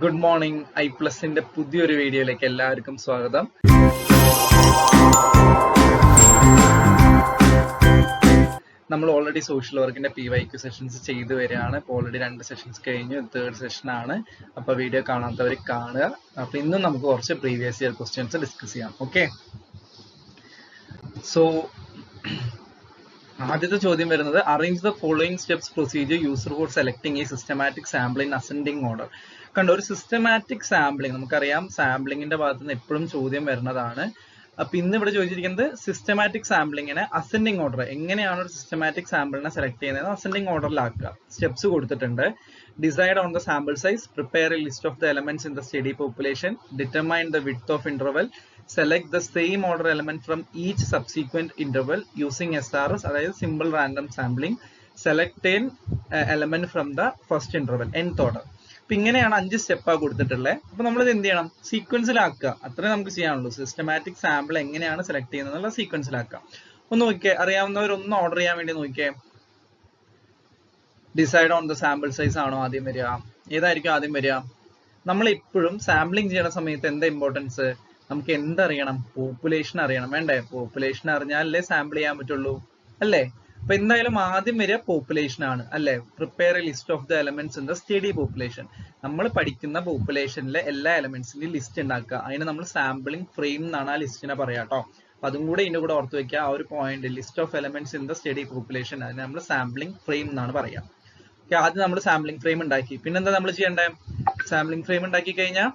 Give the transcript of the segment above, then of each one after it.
Good morning. ഐപ്ലസിന്റെ പുതിയൊരു വീഡിയോയിലേക്ക് എല്ലാവർക്കും സ്വാഗതം. നമ്മൾ ഓൾറെഡി സോഷ്യൽ വർക്കിന്റെ PYQ സെഷൻസ് ചെയ്തു വരികയാണ്. ഇപ്പോൾ ഓൾറെഡി 2 സെഷൻസ് കഴിഞ്ഞു, തേർഡ് സെഷൻ ആണ്. അപ്പൊ വീഡിയോ കാണാത്തവർ കാണുക. അപ്പൊ ഇന്നും നമുക്ക് കുറച്ച് പ്രീവിയസ് ഇയർ ക്വസ്റ്റ്യൻസ് ഡിസ്കസ് ചെയ്യാം. ഓക്കെ, സോ ആദ്യത്തെ ചോദ്യം വരുന്നത് arrange the following steps procedure user four selecting A systematic sample in ascending order. കണ്ടോ, ഒരു സിസ്റ്റമാറ്റിക് സാമ്പിളിംഗ്, നമുക്കറിയാം സാമ്പിളിങ്ങിന്റെ ഭാഗത്ത് നിന്ന് എപ്പോഴും ചോദ്യം വരുന്നതാണ്. അപ്പൊ ഇന്ന് ഇവിടെ ചോദിച്ചിരിക്കുന്നത് സിസ്റ്റമാറ്റിക് സാമ്പിളിങ്ങിനെ അസെൻഡിങ് ഓർഡർ, എങ്ങനെയാണ് ഒരു സിസ്റ്റമാറ്റിക് സാമ്പിളിനെ സെലക്ട് ചെയ്യുന്നത് അസെൻഡിങ് ഓർഡറിലാക്കുക. സ്റ്റെപ്സ് കൊടുത്തിട്ടുണ്ട്. Decide on the sample size, prepare A list of the elements in the study population, determine the width of interval, select the same order element from each subsequent interval using SRS, അതായത് simple random sampling, select an element from the first interval, nth order. അപ്പൊ ഇങ്ങനെയാണ് 5 സ്റ്റെപ്പാണ് കൊടുത്തിട്ടുള്ളത്. അപ്പൊ നമ്മളിത് എന്ത് ചെയ്യണം, സീക്വൻസിലാക്കുക. അത്രേ നമുക്ക് ചെയ്യാനുള്ളൂ. സിസ്റ്റമാറ്റിക് സാമ്പിൾ എങ്ങനെയാണ് സെലക്ട് ചെയ്യുന്നത് എന്നുള്ള സീക്വൻസിലാക്കുക. ഒന്ന് നോക്കിയേ, അറിയാവുന്നവർ ഒന്ന് ഓർഡർ ചെയ്യാൻ വേണ്ടി നോക്കിയേ. Decide on the sample size ആണോ ആദ്യം വരിക? ഏതായിരിക്കും ആദ്യം വരിക? നമ്മൾ എപ്പോഴും സാമ്പിളിംഗ് ചെയ്യുന്ന സമയത്ത് എന്താ ഇമ്പോർട്ടൻസ്? നമുക്ക് എന്തറിയണം? പോപ്പുലേഷൻ അറിയണം, വേണ്ടേ? പോപ്പുലേഷൻ അറിഞ്ഞാലല്ലേ സാമ്പിൾ ചെയ്യാൻ പറ്റുള്ളൂ, അല്ലേ? അപ്പൊ എന്തായാലും ആദ്യം വരിക പോപ്പുലേഷൻ ആണ്, അല്ലേ? Prepare A list of the elements in the study population. നമ്മൾ പഠിക്കുന്ന പോപ്പുലേഷനിലെ എല്ലാ എലമെന്റ്സിന്റെയും ലിസ്റ്റ് ഉണ്ടാക്കുക. അതിന് നമ്മൾ സാമ്പിളിംഗ് ഫ്രെയിം എന്നാണ് ആ ലിസ്റ്റിനെ പറയാ കേട്ടോ. അപ്പൊ അതും കൂടെ ഇതിന്റെ കൂടെ ഓർത്ത് വെക്കുക. ആ ഒരു point, list of elements in the study population, അതിന് നമ്മൾ സാമ്പിളിംഗ് ഫ്രെയിം എന്നാണ് പറയാ. ആദ്യം നമ്മൾ സാമ്പിളിംഗ് ഫ്രെയിം ഉണ്ടാക്കി. പിന്നെന്താ നമ്മൾ ചെയ്യേണ്ടത്? സാമ്പിളിംഗ് ഫ്രെയിം ഉണ്ടാക്കി കഴിഞ്ഞാൽ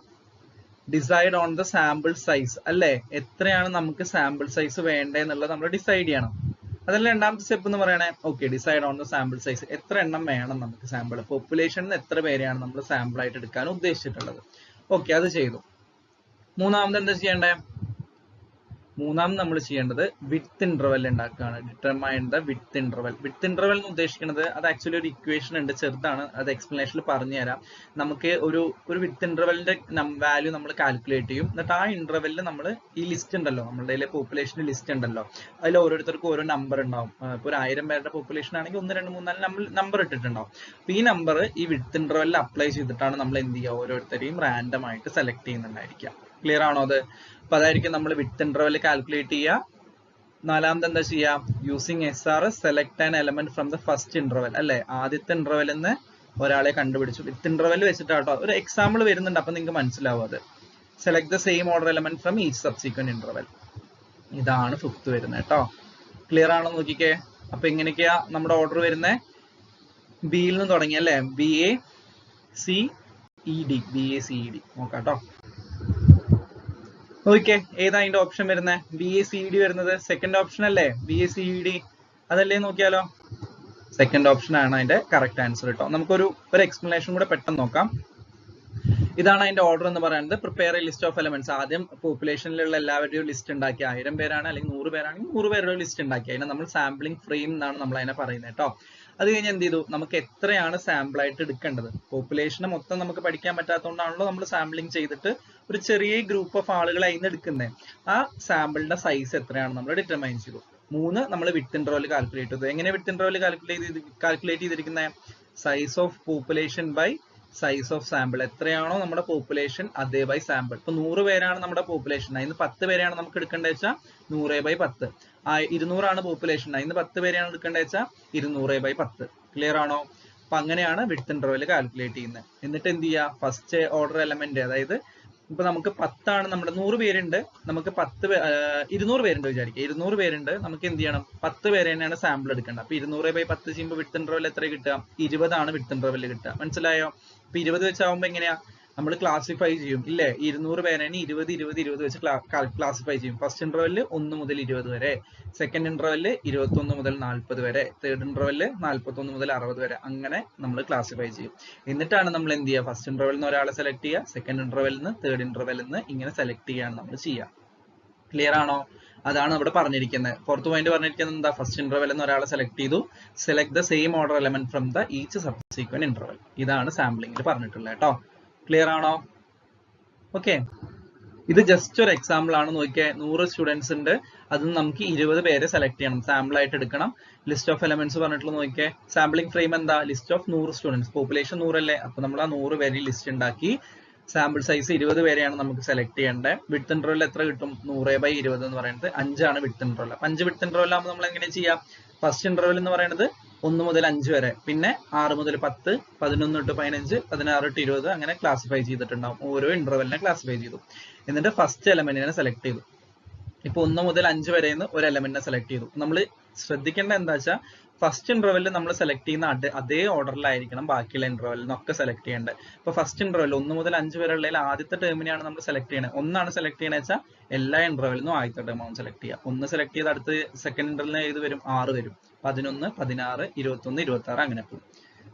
decide on the sample size, അല്ലേ? എത്രയാണ് നമുക്ക് സാമ്പിൾ സൈസ് വേണ്ടത് എന്നുള്ളത് നമ്മൾ ഡിസൈഡ് ചെയ്യണം. അതല്ല രണ്ടാമത്തെ സ്റ്റെപ്പ് എന്ന് പറയണേ. Okay, decide on the sample size, എത്ര എണ്ണം വേണം നമുക്ക് സാമ്പിൾ, പോപ്പുലേഷനിൽ എത്ര പേരെയാണ് നമ്മൾ സാമ്പിൾ ആയിട്ട് എടുക്കാൻ ഉദ്ദേശിച്ചിട്ടുള്ളത്. ഓക്കെ, അത് ചെയ്തു. മൂന്നാമത് എന്താ ചെയ്യേണ്ടേ? മൂന്നാമത് നമ്മൾ ചെയ്യേണ്ടത് വിഡ്ത്ത് ഇന്റർവെൽ ഉണ്ടാക്കുകയാണ്. Determine the width interval. Width interval എന്ന് ഉദ്ദേശിക്കുന്നത് അത് ആക്ച്വലി ഒരു ഇക്വേഷൻ ഉണ്ട്, ചെറുതാണ്, അത് എക്സ്പ്ലനേഷനിൽ പറഞ്ഞു തരാം. നമുക്ക് ഒരു വിഡ്ത്ത് ഇന്റർവെലിന്റെ വാല്യൂ നമ്മൾ കാൽക്കുലേറ്റ് ചെയ്യും. എന്നിട്ട് ആ ഇന്റർവെല്ലിൽ നമ്മൾ ഈ ലിസ്റ്റ് ഉണ്ടല്ലോ, നമ്മുടെ പോപ്പുലേഷൻ ലിസ്റ്റ് ഉണ്ടല്ലോ, അതിൽ ഓരോരുത്തർക്കും ഓരോ നമ്പർ ഉണ്ടാവും. ഇപ്പോൾ ഒരു 1000 പേരുടെ പോപ്പുലേഷൻ ആണെങ്കിൽ 1 2 3 4 നമ്പർ ഇട്ടിട്ടുണ്ടാവും. അപ്പൊ ഈ നമ്പർ ഈ വിഡ്ത്ത് ഇന്റർവെല്ലിൽ അപ്ലൈ ചെയ്തിട്ടാണ് നമ്മൾ എന്ത് ചെയ്യുക, ഓരോരുത്തരെയും റാൻഡം ആയിട്ട് സെലക്ട് ചെയ്യുന്നുണ്ടായിരിക്കുക. ക്ലിയർ ആണോ അത്? അപ്പൊ അതായിരിക്കും നമ്മൾ വിഡ്ത്ത് ഇന്റർവെൽ കാൽക്കുലേറ്റ് ചെയ്യുക. നാലാമത് എന്താ ചെയ്യാം? Using SRS select an element from the first interval, അല്ലെ? ആദ്യത്തെ ഇന്റർവെൽ നിന്ന് ഒരാളെ കണ്ടുപിടിച്ചു. വിഡ്ത്ത് ഇന്റർവെൽ വെച്ചിട്ടാട്ടോ. ഒരു എക്സാമ്പിൾ വരുന്നുണ്ട്, അപ്പൊ നിങ്ങൾക്ക് മനസ്സിലാവും അത്. Select the same order element from each subsequent interval. ഇതാണ് 5th വരുന്നത് കേട്ടോ. ക്ലിയർ ആണോ നോക്കിക്കേ. അപ്പൊ എങ്ങനെയൊക്കെയാ നമ്മുടെ ഓർഡർ വരുന്നത്? ബിയിൽ നിന്ന് തുടങ്ങി, അല്ലെ? BACED, BACED നോക്കാട്ടോ. ഓക്കെ, ഏതാ അതിന്റെ ഓപ്ഷൻ വരുന്നത്? BACED വരുന്നത് സെക്കൻഡ് ഓപ്ഷൻ അല്ലേ? BACED അതല്ലേ? നോക്കിയാലോ, സെക്കൻഡ് ഓപ്ഷൻ ആണ് അതിന്റെ കറക്റ്റ് ആൻസർ കേട്ടോ. നമുക്കൊരു എക്സ്പ്ലനേഷൻ കൂടെ പെട്ടെന്ന് നോക്കാം. ഇതാണ് അതിന്റെ ഓർഡർ എന്ന് പറയുന്നത്. Prepare A list of elements. ആദ്യം പോപ്പുലേഷനിലുള്ള എല്ലാവരുടെയും ലിസ്റ്റ് ഉണ്ടാക്കി. 1000 പേരാണ് അല്ലെങ്കിൽ 100 പേരാണെങ്കിൽ 100 പേരുടെ ലിസ്റ്റ് ഉണ്ടാക്കി. അതിനെ നമ്മൾ സാമ്പിളിംഗ് ഫ്രെയിം എന്നാണ് നമ്മൾ അതിനെ പറയുന്നത് കേട്ടോ. അത് കഴിഞ്ഞ് എന്ത് ചെയ്തു? നമുക്ക് എത്രയാണ് സാമ്പിൾ ആയിട്ട് എടുക്കേണ്ടത്? പോപ്പുലേഷനെ മൊത്തം നമുക്ക് പഠിക്കാൻ പറ്റാത്തതുകൊണ്ടാണല്ലോ നമ്മൾ സാമ്പിളിംഗ് ചെയ്തിട്ട് ഒരു ചെറിയ ഗ്രൂപ്പ് ഓഫ് ആളുകളെ അതിന് എടുക്കുന്നത്. ആ സാമ്പിളിന്റെ സൈസ് എത്രയാണ് നമ്മൾ ഡിറ്റർമൈൻ ചെയ്തു. 3 നമ്മൾ വിഡ്ത്ത് ഇന്റർവെൽ കാൽക്കുലേറ്റ് ചെയ്തു. എങ്ങനെ വിഡ്ത്ത് ഇന്റർവെൽ കാൽക്കുലേറ്റ് ചെയ്തിരിക്കുന്നത്? Size of population by size of sample. എത്രയാണോ നമ്മുടെ പോപ്പുലേഷൻ അതേ ബൈ സാമ്പിൾ. ഇപ്പൊ 100 പേരാണ് നമ്മുടെ പോപ്പുലേഷൻ, അതിന് 10 പേരെയാണ് നമുക്ക് എടുക്കേണ്ടത് വെച്ചാൽ 100/10. 200 ആണ് പോപ്പുലേഷൻ, അതിന് 10 പേരെയാണ് എടുക്കേണ്ടത് വെച്ചാൽ 200/10. ക്ലിയർ ആണോ? അപ്പൊ അങ്ങനെയാണ് വിഡ്ത്ത് ഇന്റർവെൽ കാൽക്കുലേറ്റ് ചെയ്യുന്നത്. എന്നിട്ട് എന്ത് ചെയ്യുക? ഫസ്റ്റ് ഓർഡർ എലമെന്റ്, അതായത് ഇപ്പൊ നമുക്ക് 10 ആണ്, നമ്മുടെ 100 പേരുണ്ട്, നമുക്ക് 200 പേരുണ്ട് വിചാരിക്കുക. 200 പേരുണ്ട്, നമുക്ക് എന്ത് ചെയ്യണം? 10 പേരെ തന്നെയാണ് സാമ്പിൾ എടുക്കേണ്ടത്. അപ്പൊ 200/10 ചെയ്യുമ്പോൾ വിഡ്ത്ത് ഇന്റർവെൽ എത്ര കിട്ടുക? 20 ആണ് വിഡ്ത്ത് ഇന്റർവെൽ കിട്ടുക. മനസ്സിലായോ? അപ്പൊ 20 വെച്ചാകുമ്പോ എങ്ങനെയാ നമ്മൾ ക്ലാസിഫൈ ചെയ്യും, ഇല്ലേ? 200 പേരെ 20 20 20 വെച്ച് ക്ലാസിഫൈ ചെയ്യും. ഫസ്റ്റ് ഇന്റർവെല്ല് 1 മുതൽ 20 വരെ, സെക്കൻഡ് ഇന്റർവെല്ല് 21 മുതൽ 40 വരെ, തേർഡ് ഇന്റർവെല്ല് 41 മുതൽ 60 വരെ, അങ്ങനെ നമ്മൾ ക്ലാസിഫൈ ചെയ്യും. എന്നിട്ടാണ് നമ്മൾ എന്ത് ചെയ്യുക? ഫസ്റ്റ് ഇന്റർവെല്ലിൽ നിന്ന് ഒരാളെ സെലക്ട് ചെയ്യുക, സെക്കൻഡ് ഇന്റർവെല്ലിൽ നിന്ന്, തേർഡ് ഇന്റർവെല്ലിൽ നിന്ന്, ഇങ്ങനെ സെലക്ട് ചെയ്യാണ് നമ്മൾ ചെയ്യുക. ക്ലിയർ ആണോ? അതാണ് ഇവിടെ പറഞ്ഞിരിക്കുന്നത്. 4th പോയിന്റ് പറഞ്ഞിരിക്കുന്നത് എന്താ? ഫസ്റ്റ് ഇന്റർവെൽ എന്ന് ഒരാളെ സെലക്ട് ചെയ്തു. Select the same order element from the each subsequent interval. ഇതാണ് സാമ്പിളിംഗിൽ പറഞ്ഞിട്ടുള്ളത് കേട്ടോ. ക്ലിയർ ആണോ? ഓക്കെ, ഇത് ജസ്റ്റ് ഒരു എക്സാമ്പിൾ ആണ്. നോക്കിയാൽ 100 സ്റ്റുഡൻസ് ഉണ്ട്, അതിന് നമുക്ക് 20 പേരെ സെലക്ട് ചെയ്യണം, സാമ്പിൾ ആയിട്ട് എടുക്കണം. ലിസ്റ്റ് ഓഫ് എലമെന്റ്സ് പറഞ്ഞിട്ടുള്ള നോക്കിയാൽ സാമ്പിളിംഗ് ഫ്രെയിം എന്താ? ലിസ്റ്റ് ഓഫ് 100 സ്റ്റുഡൻസ്, പോപ്പുലേഷൻ 100 അല്ലേ? അപ്പൊ നമ്മൾ ആ 100 പേരെ ലിസ്റ്റ് ഉണ്ടാക്കി സാമ്പിൾ സൈസ് 20 പേരെയാണ് നമുക്ക് സെലക്ട് ചെയ്യേണ്ടത്. വിഡ്ത്ത് ഇന്റർവെൽ എത്ര കിട്ടും? 100/20 എന്ന് പറയുന്നത് 5 ആണ് വിഡ്ത്ത് ഇന്റർവെൽ. 5 വിഡ്ത്ത് ഇന്റർവെൽ ആകുമ്പോൾ നമ്മൾ എങ്ങനെ ചെയ്യാം? ഫസ്റ്റ് ഇന്റർവെൽ എന്ന് പറയുന്നത് 1 മുതൽ 5 വരെ, പിന്നെ 6 മുതൽ 10, 11 to 15, 16 to 20 അങ്ങനെ ക്ലാസിഫൈ ചെയ്തിട്ടുണ്ടാവും. ഓരോ ഇന്റർവെലിനെ ക്ലാസിഫൈ ചെയ്തു. എന്നിട്ട് ഫസ്റ്റ് എലമെന്റിനെ സെലക്ട് ചെയ്തു. ഇപ്പൊ 1 മുതൽ 5 വരെ ഒരു എലമെന്റിനെ സെലക്ട് ചെയ്തു. നമ്മൾ ശ്രദ്ധിക്കേണ്ട എന്താ വെച്ചാൽ ഫസ്റ്റ് ഇന്റർവെല്ലിൽ നമ്മൾ സെലക്ട് ചെയ്യുന്ന അതേ ഓർഡറിലായിരിക്കണം ബാക്കിയുള്ള ഇന്റർവെല്ലിൽ നിന്നൊക്കെ സെലക്ട് ചെയ്യേണ്ടത്. ഇപ്പൊ ഫസ്റ്റ് ഇന്റർവെൽ 1 മുതൽ 5 വരെ ഉള്ളതിൽ ആദ്യത്തെ ടേമിനെയാണ് നമ്മൾ സെലക്ട് ചെയ്യണത്. ഒന്നാണ് സെലക്ട് ചെയ്യണമെന്ന് വെച്ചാൽ എല്ലാ ഇന്റർവെല്ലിൽ നിന്നും ആദ്യത്തെ ടേമാണ് സെലക്ട് ചെയ്യുക. 1 സെലക്ട് ചെയ്ത് അടുത്ത് സെക്കൻഡ് ഇന്റർവെല്ലിന് ഏത് വരും? 6 വരും. 11, 16, 21, 26 അങ്ങനെ പോകും.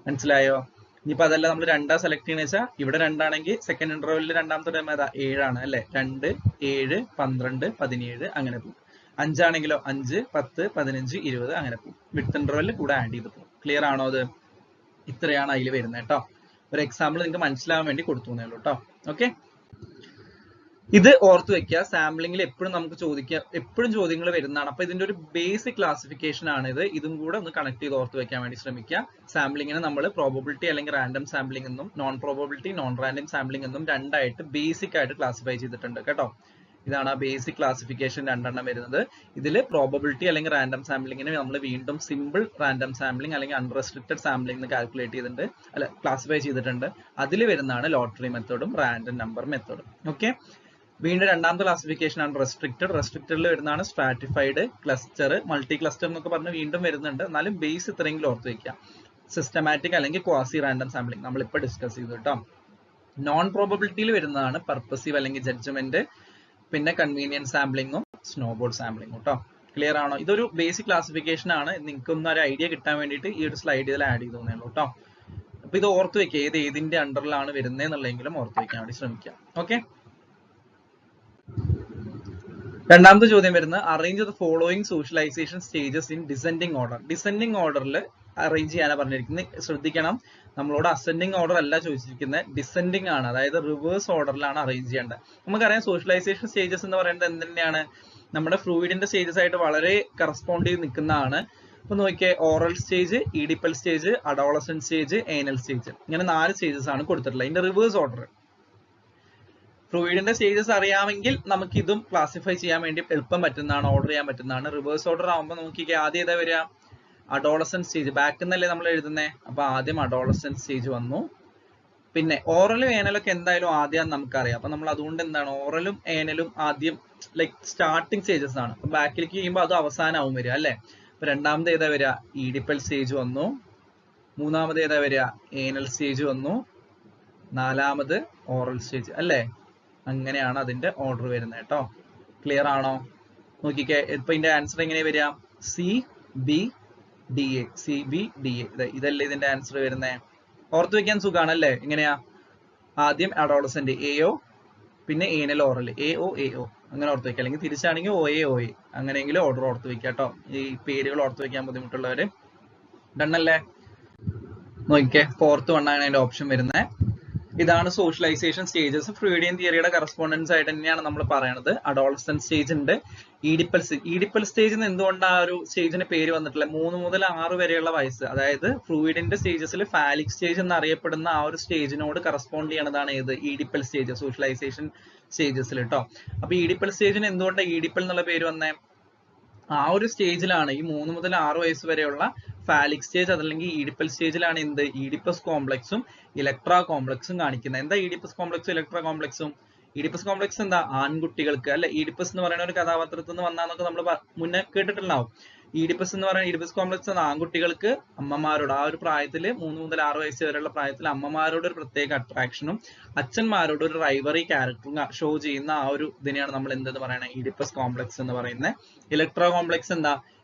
മനസ്സിലായോ? ഇനിയിപ്പോ അതല്ല നമ്മൾ 2 സെലക്ട് ചെയ്യുന്ന വെച്ചാൽ ഇവിടെ 2 ആണെങ്കിൽ സെക്കൻഡ് ഇന്റർവെല്ലിൽ രണ്ടാമത്തെ ടേം ഏതാ? 7 ആണ് അല്ലെ? 2, 7, 12, 17 അങ്ങനെ പോകും. 5 ആണെങ്കിലോ 5, 10, 15, 20 അങ്ങനെ പോകും. വിഡ്ത്ത് ഇന്റർവെല്ലിൽ കൂടെ ആഡ് ചെയ്ത് പോകും. ക്ലിയർ ആണോ? അത് ഇത്രയാണ് അതിൽ വരുന്നത് കേട്ടോ. ഒരു എക്സാമ്പിൾ നിങ്ങൾക്ക് മനസ്സിലാവാൻ വേണ്ടി കൊടുത്തു എന്നേ ഉള്ളൂ കേട്ടോ. ഓക്കെ, ഇത് ഓർത്ത് വെക്കുക. സാമ്പിളിംഗിൽ എപ്പോഴും നമുക്ക് എപ്പോഴും ചോദ്യങ്ങൾ വരുന്നതാണ്. അപ്പൊ ഇതിന്റെ ഒരു ബേസിക് ക്ലാസിഫിക്കേഷൻ ആണ് ഇത്. ഇതും കൂടെ ഒന്ന് കണക്ട് ചെയ്ത് ഓർത്ത് വെക്കാൻ വേണ്ടി ശ്രമിക്കുക. സാമ്പിളിങ്ങിനെ നമ്മൾ പ്രോബബിലിറ്റി അല്ലെങ്കിൽ റാൻഡം സാമ്പിളിംഗ് എന്നും non probability non random sampling എന്നും രണ്ടായിട്ട് ബേസിക് ആയിട്ട് ക്ലാസിഫൈ ചെയ്തിട്ടുണ്ട് കേട്ടോ. ഇതാണ് ആ ബേസിക് ക്ലാസിഫിക്കേഷൻ രണ്ടെണ്ണം വരുന്നത്. ഇതിൽ പ്രോബബിലിറ്റി അല്ലെങ്കിൽ റാൻഡം സാമ്പിളിങ്ങിനെ നമ്മൾ വീണ്ടും സിമ്പിൾ റാൻഡം സാമ്പിളിംഗ് അല്ലെങ്കിൽ അൺറെസ്ട്രിക്റ്റഡ് സാമ്പിളിംഗ് എന്ന് കാൽക്കുലേറ്റ് ചെയ്തിട്ടുണ്ട്, അല്ല ക്ലാസിഫൈ ചെയ്തിട്ടുണ്ട്. അതിൽ വരുന്നതാണ് ലോട്ടറി മെത്തേഡും റാൻഡം നമ്പർ മെത്തേഡും. ഓക്കെ, വീണ്ടും രണ്ടാമത്തെ ക്ലാസിഫിക്കേഷൻ ആണ് റെസ്ട്രിക്റ്റഡ്. റെസ്ട്രിക്റ്റഡിൽ വരുന്നതാണ് സ്ട്രാറ്റിഫൈഡ്, ക്ലസ്റ്റർ, മൾട്ടി ക്ലസ്റ്റർ എന്നൊക്കെ പറഞ്ഞ് വീണ്ടും വരുന്നുണ്ട്. എന്നാലും ബേസ് ഇത്രയെങ്കിലും ഓർത്ത് വയ്ക്കുക. സിസ്റ്റമാറ്റിക് അല്ലെങ്കിൽ ക്വാസി റാൻഡം സാമ്പിളിംഗ് നമ്മൾ ഇപ്പോൾ ഡിസ്കസ് ചെയ്തു കേട്ടോ. നോൺ പ്രോബബിലിറ്റിയിൽ വരുന്നതാണ് പർപ്പസീവ് അല്ലെങ്കിൽ ജഡ്ജ്മെന്റ്, പിന്നെ കൺവീനിയൻസ് സാമ്പിളിങ്ങും സ്നോബോർഡ് സാമ്പിളിങ്ങും കേട്ടോ. ക്ലിയർ ആണോ? ഇതൊരു ബേസിക് ക്ലാസിഫിക്കേഷൻ ആണ്. നിങ്ങൾക്കൊന്നും ഒരു ഐഡിയ കിട്ടാൻ വേണ്ടിയിട്ട് ഈ ഒരു സ്ലൈഡ് ഇതിൽ ആഡ് ചെയ്തു തന്നേ ഉള്ളൂ കേട്ടോ. അപ്പൊ ഇത് ഓർത്ത് വെക്കുക, ഏതിന്റെ അണ്ടറിലാണ് വരുന്നത് എന്നുള്ളതെങ്കിലും ഓർത്ത് വെക്കാൻ വേണ്ടി ശ്രമിക്കാം. ഓക്കെ, രണ്ടാമത്തെ ചോദ്യം വരുന്നത് arrange the following socialisation stages in descending order. Descending ഓർഡറിൽ അറേഞ്ച് ചെയ്യാനാണ് പറഞ്ഞിരിക്കുന്നത്. ശ്രദ്ധിക്കണം, നമ്മളോട് അസെൻഡിങ് ഓർഡർ അല്ല ചോദിച്ചിരിക്കുന്നത്, ഡിസെൻഡിങ് ആണ്. അതായത് റിവേഴ്സ് ഓർഡറിലാണ് അറേഞ്ച് ചെയ്യേണ്ടത്. നമുക്കറിയാം സോഷ്യലൈസേഷൻ സ്റ്റേജസ് എന്ന് പറയുന്നത് എന്തിനാണ്? നമ്മുടെ ഫ്ലൂയിഡിന്റെ സ്റ്റേജസ് ആയിട്ട് വളരെ കറസ്പോണ്ട് ചെയ്ത് നിൽക്കുന്നതാണ്. അപ്പൊ നോക്കിയേ, oral stage, Oedipal stage, adolescent stage, anal stage, ഇങ്ങനെ 4 സ്റ്റേജസ് ആണ് കൊടുത്തിട്ടുള്ളത്. ഇതിന്റെ റിവേഴ്സ് ഓർഡർ ഫ്ലൂയിഡിന്റെ സ്റ്റേജസ് അറിയാമെങ്കിൽ നമുക്ക് ഇതും ക്ലാസിഫൈ ചെയ്യാൻ വേണ്ടി എളുപ്പം പറ്റുന്നതാണ്, ഓർഡർ ചെയ്യാൻ പറ്റുന്നതാണ്. റിവേഴ്സ് ഓർഡർ ആകുമ്പോൾ നമുക്ക് ആദ്യം ഏതാ വരിക? Adolescent stage. ബാക്ക് എന്നല്ലേ നമ്മൾ എഴുതുന്നത്, അപ്പൊ ആദ്യം അഡോളസെന്റ് സ്റ്റേജ് വന്നു. പിന്നെ ഓറലും ഏനലൊക്കെ എന്തായാലും ആദ്യം നമുക്കറിയാം. അപ്പൊ നമ്മൾ അതുകൊണ്ട് എന്താണ്, ഓറലും ഏനലും ആദ്യം ലൈക് സ്റ്റാർട്ടിങ് സ്റ്റേജസ് ആണ്. അപ്പൊ ബാക്കിലേക്ക് ചെയ്യുമ്പോൾ അത് അവസാനമാവും വരിക അല്ലെ. അപ്പൊ രണ്ടാമത് ഏതാ വരിക? ഈഡിപ്പൽ സ്റ്റേജ് വന്നു. മൂന്നാമത് ഏതാ വരിക? ഏനൽ സ്റ്റേജ് വന്നു. നാലാമത് ഓറൽ സ്റ്റേജ് അല്ലേ. അങ്ങനെയാണ് അതിന്റെ ഓർഡർ വരുന്നത് കേട്ടോ. ക്ലിയർ ആണോ? നോക്കിക്കേ, ഇപ്പൊ ഇതിന്റെ ആൻസർ എങ്ങനെയാ വരിക? CBDA. CBDA ഇതല്ലേ ഇതിന്റെ ആൻസർ വരുന്നത്. ഓർത്ത് വെക്കാൻ സുഖാണല്ലേ? എങ്ങനെയാ? ആദ്യം അഡോളസെന്റ് AO, പിന്നെ ഏനൽ ഓറൽ AO അങ്ങനെ ഓർത്ത് വെക്കുക. അല്ലെങ്കിൽ തിരിച്ചാണെങ്കിൽ OA അങ്ങനെയെങ്കിലും ഓർഡർ ഓർത്ത് വെക്കുക കേട്ടോ. ഈ പേരുകൾ ഓർത്ത് വെക്കാൻ ബുദ്ധിമുട്ടുള്ളവര്. ഡണ്ണല്ലേ? നോക്കിക്കേ, 4th വണ്ണാണ് അതിന്റെ ഓപ്ഷൻ വരുന്നത്. ഇതാണ് സോഷ്യലൈസേഷൻ സ്റ്റേജസ്. ഫ്ലൂയിഡിയൻ തിയറിയുടെ കറസ്പോണ്ടൻസ് ആയിട്ട് തന്നെയാണ് നമ്മൾ പറയുന്നത്. അഡോളസെന്റ് സ്റ്റേജ് ഉണ്ട്, ഈഡിപ്പൽ സ്റ്റേജ് എന്തുകൊണ്ട് ആ ഒരു സ്റ്റേജിന് പേര് വന്നിട്ടില്ല? 3 മുതൽ 6 വരെയുള്ള വയസ്സ്, അതായത് ഫ്ലൂയിഡിന്റെ സ്റ്റേജസിൽ ഫാലിക് സ്റ്റേജ് എന്ന് അറിയപ്പെടുന്ന ആ ഒരു സ്റ്റേജിനോട് കറസ്പോണ്ട് ചെയ്യണതാണ് ഏത്? ഈഡിപ്പൽ സ്റ്റേജ്, സോഷ്യലൈസേഷൻ സ്റ്റേജസിൽ കേട്ടോ. അപ്പൊ ഈഡിപ്പൽ സ്റ്റേജിന് എന്തുകൊണ്ടാണ് ഈഡിപ്പൽ എന്നുള്ള പേര് വന്നേ? ആ ഒരു സ്റ്റേജിലാണ് ഈ 3 മുതൽ 6 വയസ്സ് വരെയുള്ള ഫാലിക് സ്റ്റേജ് അതല്ലെങ്കിൽ ഈഡിപ്പൽ സ്റ്റേജിലാണ് എന്ത്? ഈഡിപ്പസ് കോംപ്ലക്സും ഇലക്ട്രാ കോംപ്ലക്സും കാണിക്കുന്നത്. എന്താ ഈഡിപ്പസ് കോംപ്ലക്സും ഇലക്ട്രാ കോംപ്ലക്സും? ഈഡിപ്പസ് കോംപ്ലക്സ് എന്താ? ആൺകുട്ടികൾക്ക് അല്ലെ. ഈഡിപ്പസ് എന്ന് പറയുന്ന ഒരു കഥാപാത്രത്തിൽ നിന്ന് വന്നാന്നൊക്കെ നമ്മൾ മുന്നേ കേട്ടിട്ടുണ്ടാവും. ഈഡിപ്പസ് എന്ന് പറയുന്ന ഈഡിപ്പസ് കോംപ്ലക്സ് എന്ന ആൺകുട്ടികൾക്ക് അമ്മമാരോട് ആ ഒരു പ്രായത്തിൽ 3 മുതൽ 6 വയസ്സ് വരെയുള്ള പ്രായത്തിൽ അമ്മമാരോട് ഒരു പ്രത്യേക അട്രാക്ഷനും അച്ഛന്മാരോട് ഒരു റൈവറി ക്യാരക്ടറും ഷോ ചെയ്യുന്ന ആ ഒരു ഇതിനെയാണ് നമ്മൾ എന്തെന്ന് പറയുന്നത്? ഈഡിപ്പസ് കോംപ്ലക്സ് എന്ന് പറയുന്നത്. ഇലക്ട്രാ കോംപ്ലക്സ് എന്താ?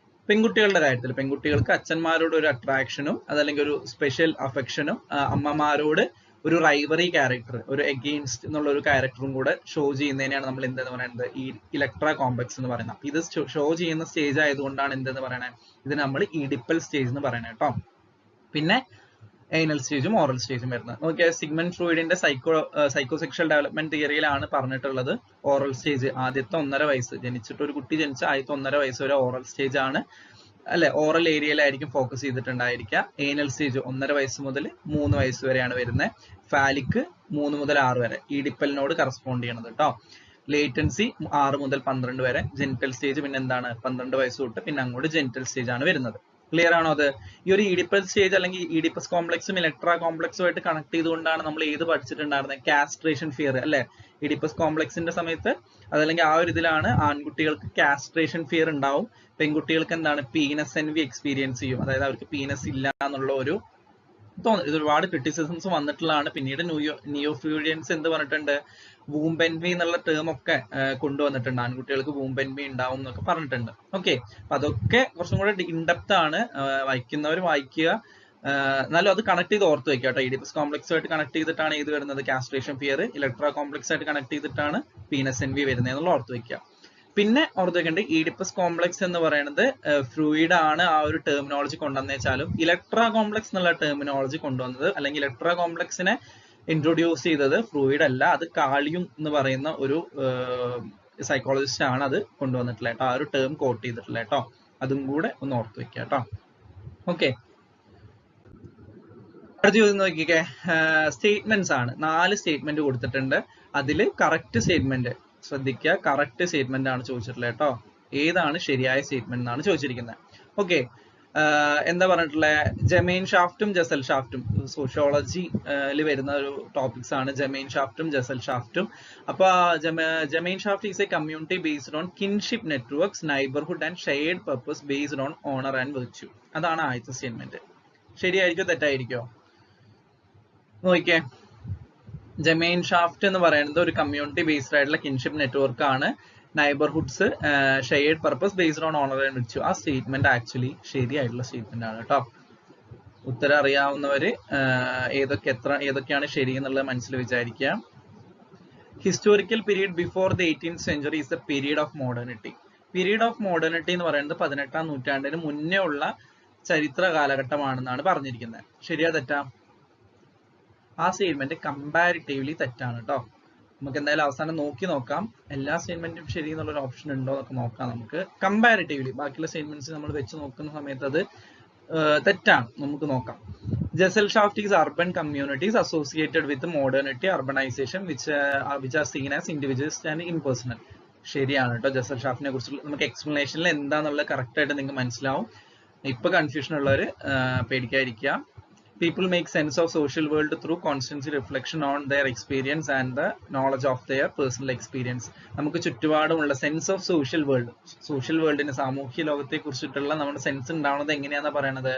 പെൺകുട്ടികളുടെ കാര്യത്തിൽ പെൺകുട്ടികൾക്ക് അച്ഛന്മാരോട് ഒരു അട്രാക്ഷനും അതല്ലെങ്കിൽ ഒരു സ്പെഷ്യൽ അഫെക്ഷനും അമ്മമാരോട് ഒരു റൈവറി ക്യാരക്ടർ, ഒരു എഗെയിൻസ്റ്റ് എന്നുള്ള ഒരു ക്യാരക്ടറും കൂടെ ഷോ ചെയ്യുന്നതിനെയാണ് നമ്മൾ എന്തെന്ന് പറയുന്നത്? ഈ ഇലക്ട്രാ കോംപ്ലക്സ് എന്ന് പറയുന്നത്. ഇത് ഷോ ചെയ്യുന്ന സ്റ്റേജ് ആയതുകൊണ്ടാണ് എന്തെന്ന് പറയുന്നത്? ഇത് നമ്മൾ ഈഡിപ്പൽ സ്റ്റേജ് എന്ന് പറയുന്നത് കേട്ടോ. പിന്നെ ഏനൽ സ്റ്റേജും ഓറൽ സ്റ്റേജും വരുന്നത്. ഓക്കെ, സിഗ്മണ്ട് ഫ്രോയിഡിന്റെ സൈക്കോസെക്ഷൽ ഡെവലപ്മെന്റ് തിയറിയിലാണ് പറഞ്ഞിട്ടുള്ളത് ഓറൽ സ്റ്റേജ് ആദ്യത്തെ 1.5 വയസ്സ് ജനിച്ചിട്ട് ഒരു കുട്ടി ജനിച്ച ആദ്യത്തെ 1.5 വയസ്സ് വരെ ഓറൽ സ്റ്റേജ് ആണ്. അല്ലെ ഓറൽ ഏരിയയിലായിരിക്കും ഫോക്കസ് ചെയ്തിട്ടുണ്ടായിരിക്കുക. ഏനൽ സ്റ്റേജ് 1.5 വയസ്സ് മുതൽ 3 വയസ്സ് വരെയാണ് വരുന്നത്. ഫാലിക് 3 മുതൽ 6 വരെ, ഈഡിപ്പലിനോട് കറസ്പോണ്ട് ചെയ്യണത് കേട്ടോ. ലേറ്റൻസി 6 മുതൽ 12 വരെ. ജെനിറ്റൽ സ്റ്റേജ് പിന്നെ എന്താണ് 12 വയസ്സ് തൊട്ട് പിന്നെ അങ്ങോട്ട് ജെനിറ്റൽ സ്റ്റേജ് ആണ് വരുന്നത്. ക്ലിയർ ആണോ? അത് ഈ ഒരു ഈഡിപ്പൽ സ്റ്റേജ് അല്ലെങ്കിൽ ഈഡിപ്പസ് കോംപ്ലക്സും ഇലക്ട്രാ കോംപ്ലക്സുമായിട്ട് കണക്ട് ചെയ്തുകൊണ്ടാണ് നമ്മൾ ഏത് പഠിച്ചിട്ടുണ്ടായിരുന്നത്, കാസ്ട്രേഷൻ ഫിയർ അല്ലെ. ഈഡിപ്പസ് കോംപ്ലക്സിന്റെ സമയത്ത് അതല്ലെങ്കിൽ ആ ഒരു ഇതിലാണ് ആൺകുട്ടികൾക്ക് കാസ്ട്രേഷൻ ഫിയർ ഉണ്ടാവും, പെൺകുട്ടികൾക്ക് എന്താണ് പീനസ് എൻവി എക്സ്പീരിയൻസ് ചെയ്യും, അതായത് അവർക്ക് പീനസ് ഇല്ല എന്നുള്ള ഒരു തോന്നുന്നു. ഇത് ഒരുപാട് ക്രിറ്റിസിസംസ് വന്നിട്ടുള്ളതാണ്. പിന്നീട് നിയോഫ്യൂഡിയൻസ് എന്ത് പറഞ്ഞിട്ടുണ്ട്, വൂംബെൻവി എന്നുള്ള ടേം ഒക്കെ കൊണ്ടുവന്നിട്ടുണ്ട്, ആൺകുട്ടികൾക്ക് വൂംബെൻവി ഉണ്ടാവും എന്നൊക്കെ പറഞ്ഞിട്ടുണ്ട്. ഓക്കെ, അപ്പൊ അതൊക്കെ കുറച്ചും കൂടെ ഇൻഡെപ്ത് ആണ്, വായിക്കുന്നവർ വായിക്കുക. എന്നാലും അത് കണക്ട് ചെയ്ത് ഓർത്ത് വെക്കുക കേട്ടോ. ഈഡിപ്പസ് കോംപ്ലക്സ് ആയിട്ട് കണക്ട് ചെയ്തിട്ടാണ് ഇത് വരുന്നത് കാസ്ട്രേഷൻ ഫിയർ, ഇലക്ട്രാ കോംപ്ലക്സ് ആയിട്ട് കണക്ട് ചെയ്തിട്ടാണ് പീനസ് എൻവി വരുന്നത് എന്നുള്ള ഓർത്ത് വെക്കുക. പിന്നെ ഓർത്ത് വെക്കേണ്ടത് ഈഡിപ്പസ് കോംപ്ലക്സ് എന്ന് പറയുന്നത് ഫ്രൂയിഡ് ആണ് ആ ഒരു ടെർമിനോളജി കൊണ്ടുവന്നേച്ചാലും ഇലക്ട്രാ കോംപ്ലക്സ് എന്നുള്ള ടെർമിനോളജി കൊണ്ടുവന്നത് അല്ലെങ്കിൽ ഇലക്ട്രാ കോംപ്ലക്സിനെ ഇൻട്രൊഡ്യൂസ് ചെയ്തത് ഫ്രൂയിഡ് അല്ല, അത് കാളിയും എന്ന് പറയുന്ന ഒരു സൈക്കോളജിസ്റ്റ് ആണ് അത് കൊണ്ടുവന്നിട്ടുള്ളത് കേട്ടോ. ആ ഒരു ടേം കോട്ട് ചെയ്തിട്ടുള്ളത് കേട്ടോ. അതും കൂടെ ഒന്ന് ഓർത്ത് വെക്കുക കേട്ടോ. ഓക്കെ, അടുത്ത ചോദ്യം നോക്കിക്കേ. സ്റ്റേറ്റ്മെന്റ്സ് ആണ്, 4 സ്റ്റേറ്റ്മെന്റ് കൊടുത്തിട്ടുണ്ട്. അതില് കറക്റ്റ് സ്റ്റേറ്റ്മെന്റ് ശ്രദ്ധിക്കുക, കറക്റ്റ് സ്റ്റേറ്റ്മെന്റ് ആണ് ചോദിച്ചിട്ടുള്ളത് കേട്ടോ. ഏതാണ് ശരിയായ സ്റ്റേറ്റ്മെന്റ് എന്നാണ് ചോദിച്ചിരിക്കുന്നത്. ഓക്കെ, എന്താ പറഞ്ഞിട്ടുള്ളത്, ജെമൈൻ ഷാഫ്റ്റും ജസൽ ഷാഫ്റ്റും സോഷ്യോളജിയിൽ വരുന്ന ഒരു ടോപ്പിക്സ് ആണ് ജെമൈൻ ഷാഫ്റ്റും ജസൽ ഷാഫ്റ്റും. അപ്പൊ Gemeinschaft is a community based on kinship networks, neighbourhood and shared purpose based on honour and virtue. അതാണ് ആദ്യത്തെ സ്റ്റേറ്റ്മെന്റ്. ശരിയായിരിക്കോ തെറ്റായിരിക്കോ നോക്കിക്കേ. ജെമൈൻ ഷാഫ്റ്റ് എന്ന് പറയുന്നത് ഒരു കമ്മ്യൂണിറ്റി ബേസ്ഡ് ആയിട്ടുള്ള കിൻഷിപ്പ് നെറ്റ്വർക്ക് ആണ്, neighbourhoods, shared purpose based on honour and virtue. ആ statement actually ശരിയായിട്ടുള്ള സ്റ്റേറ്റ്മെന്റ് ആണ് കേട്ടോ. ഉത്തരം അറിയാവുന്നവര് ഏതൊക്കെയാണ് ശരി എന്നുള്ളത് മനസ്സിൽ വിചാരിക്കുക. Historical period before the 18th century is the period of modernity. Period of modernity എന്ന് പറയുന്നത് 18ാം നൂറ്റാണ്ടിന് മുന്നേ ഉള്ള ചരിത്ര കാലഘട്ടമാണെന്നാണ് പറഞ്ഞിരിക്കുന്നത്. ശരിയാ തെറ്റാ? ആ സ്റ്റേറ്റ്മെന്റ് കമ്പാരിറ്റീവ്ലി തെറ്റാണ് കേട്ടോ. നമുക്ക് എന്തായാലും അവസാനം നോക്കാം, എല്ലാ സ്റ്റേറ്റ്മെന്റും ശരി എന്നുള്ളൊരു ഓപ്ഷൻ ഉണ്ടോ എന്നൊക്കെ നോക്കാം. നമുക്ക് കമ്പാരിറ്റീവ്ലി ബാക്കിയുള്ള സ്റ്റേറ്റ്മെന്റ്സ് നമ്മൾ വെച്ച് നോക്കുന്ന സമയത്ത് അത് തെറ്റാണ്. നമുക്ക് നോക്കാം. Gesellschaft is urban communities associated with modernity, urbanisation which are seen as individuals and impersonal. ശരിയാണ് കേട്ടോ. ജസൽ ഷാഫ്റ്റിനെ കുറിച്ചുള്ള നമുക്ക് എക്സ്പ്ലനേഷനിൽ എന്താണെന്നുള്ളത് കറക്റ്റ് ആയിട്ട് നിങ്ങൾക്ക് മനസ്സിലാവും. ഇപ്പൊ കൺഫ്യൂഷൻ ഉള്ളവർ പേടിക്കാതിരിക്കുക. People make sense of social world through constant reflection on their experience and the knowledge of their personal experience. നമുക്ക് ചുറ്റുപാടുമുള്ള sense of social world, social വേൾഡിന് സാമൂഹ്യ ലോകത്തെ കുറിച്ചിട്ടുള്ള നമ്മുടെ സെൻസ് ഉണ്ടാവുന്നത് എങ്ങനെയാണെന്ന് പറയുന്നത്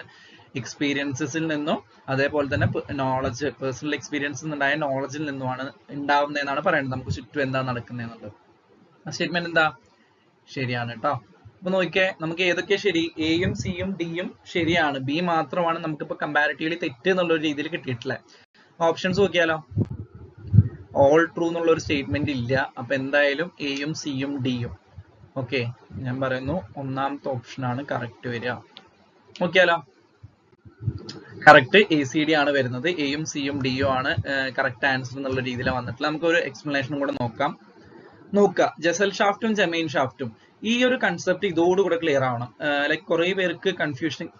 എക്സ്പീരിയൻസസിൽ നിന്നും അതേപോലെ തന്നെ നോളജ്, പേഴ്സണൽ എക്സ്പീരിയൻസിൽ നിന്നുണ്ടായ നോളജിൽ നിന്നുമാണ് ഉണ്ടാവുന്നതെന്നാണ് പറയുന്നത്. നമുക്ക് ചുറ്റും എന്താ നടക്കുന്നതെന്നുള്ളത്. ആ സ്റ്റേറ്റ്മെന്റ് എന്താ? ശരിയാണ് കേട്ടോ. അപ്പൊ നോക്കിയേ, നമുക്ക് ഏതൊക്കെ ശരി, എയും സിയും ഡിയും ശരിയാണ്, ബി മാത്രമാണ് നമുക്കിപ്പോ കമ്പാരിറ്റീവ്ലി തെറ്റ് എന്നുള്ള രീതിയിൽ കിട്ടിയിട്ടില്ല. ഓപ്ഷൻസ് നോക്കിയാലോ. ഓൾ ട്രൂ എന്നുള്ള ഒരു സ്റ്റേറ്റ്മെന്റ് ഇല്ല. അപ്പൊ എന്തായാലും എയും സിയും ഡിയും. ഓക്കെ, ഞാൻ പറയുന്നു ഒന്നാമത്തെ ഓപ്ഷനാണ് കറക്റ്റ് വരിക. നോക്കിയാലോ, കറക്റ്റ് ACD ആണ് വരുന്നത്. എയും സിയും ഡിയും ആണ് കറക്റ്റ് ആൻസർ എന്നുള്ള രീതിയിലാണ് വന്നിട്ടുള്ളത്. നമുക്ക് ഒരു എക്സ്പ്ലനേഷൻ കൂടെ നോക്കാം. ജസൽ ഷാഫ്റ്റും ജെമൈൻ ഷാഫ്റ്റും, ഈ ഒരു കൺസെപ്റ്റ് ഇതോടുകൂടെ ക്ലിയർ ആവണം. ലൈക്ക് കുറെ പേർക്ക്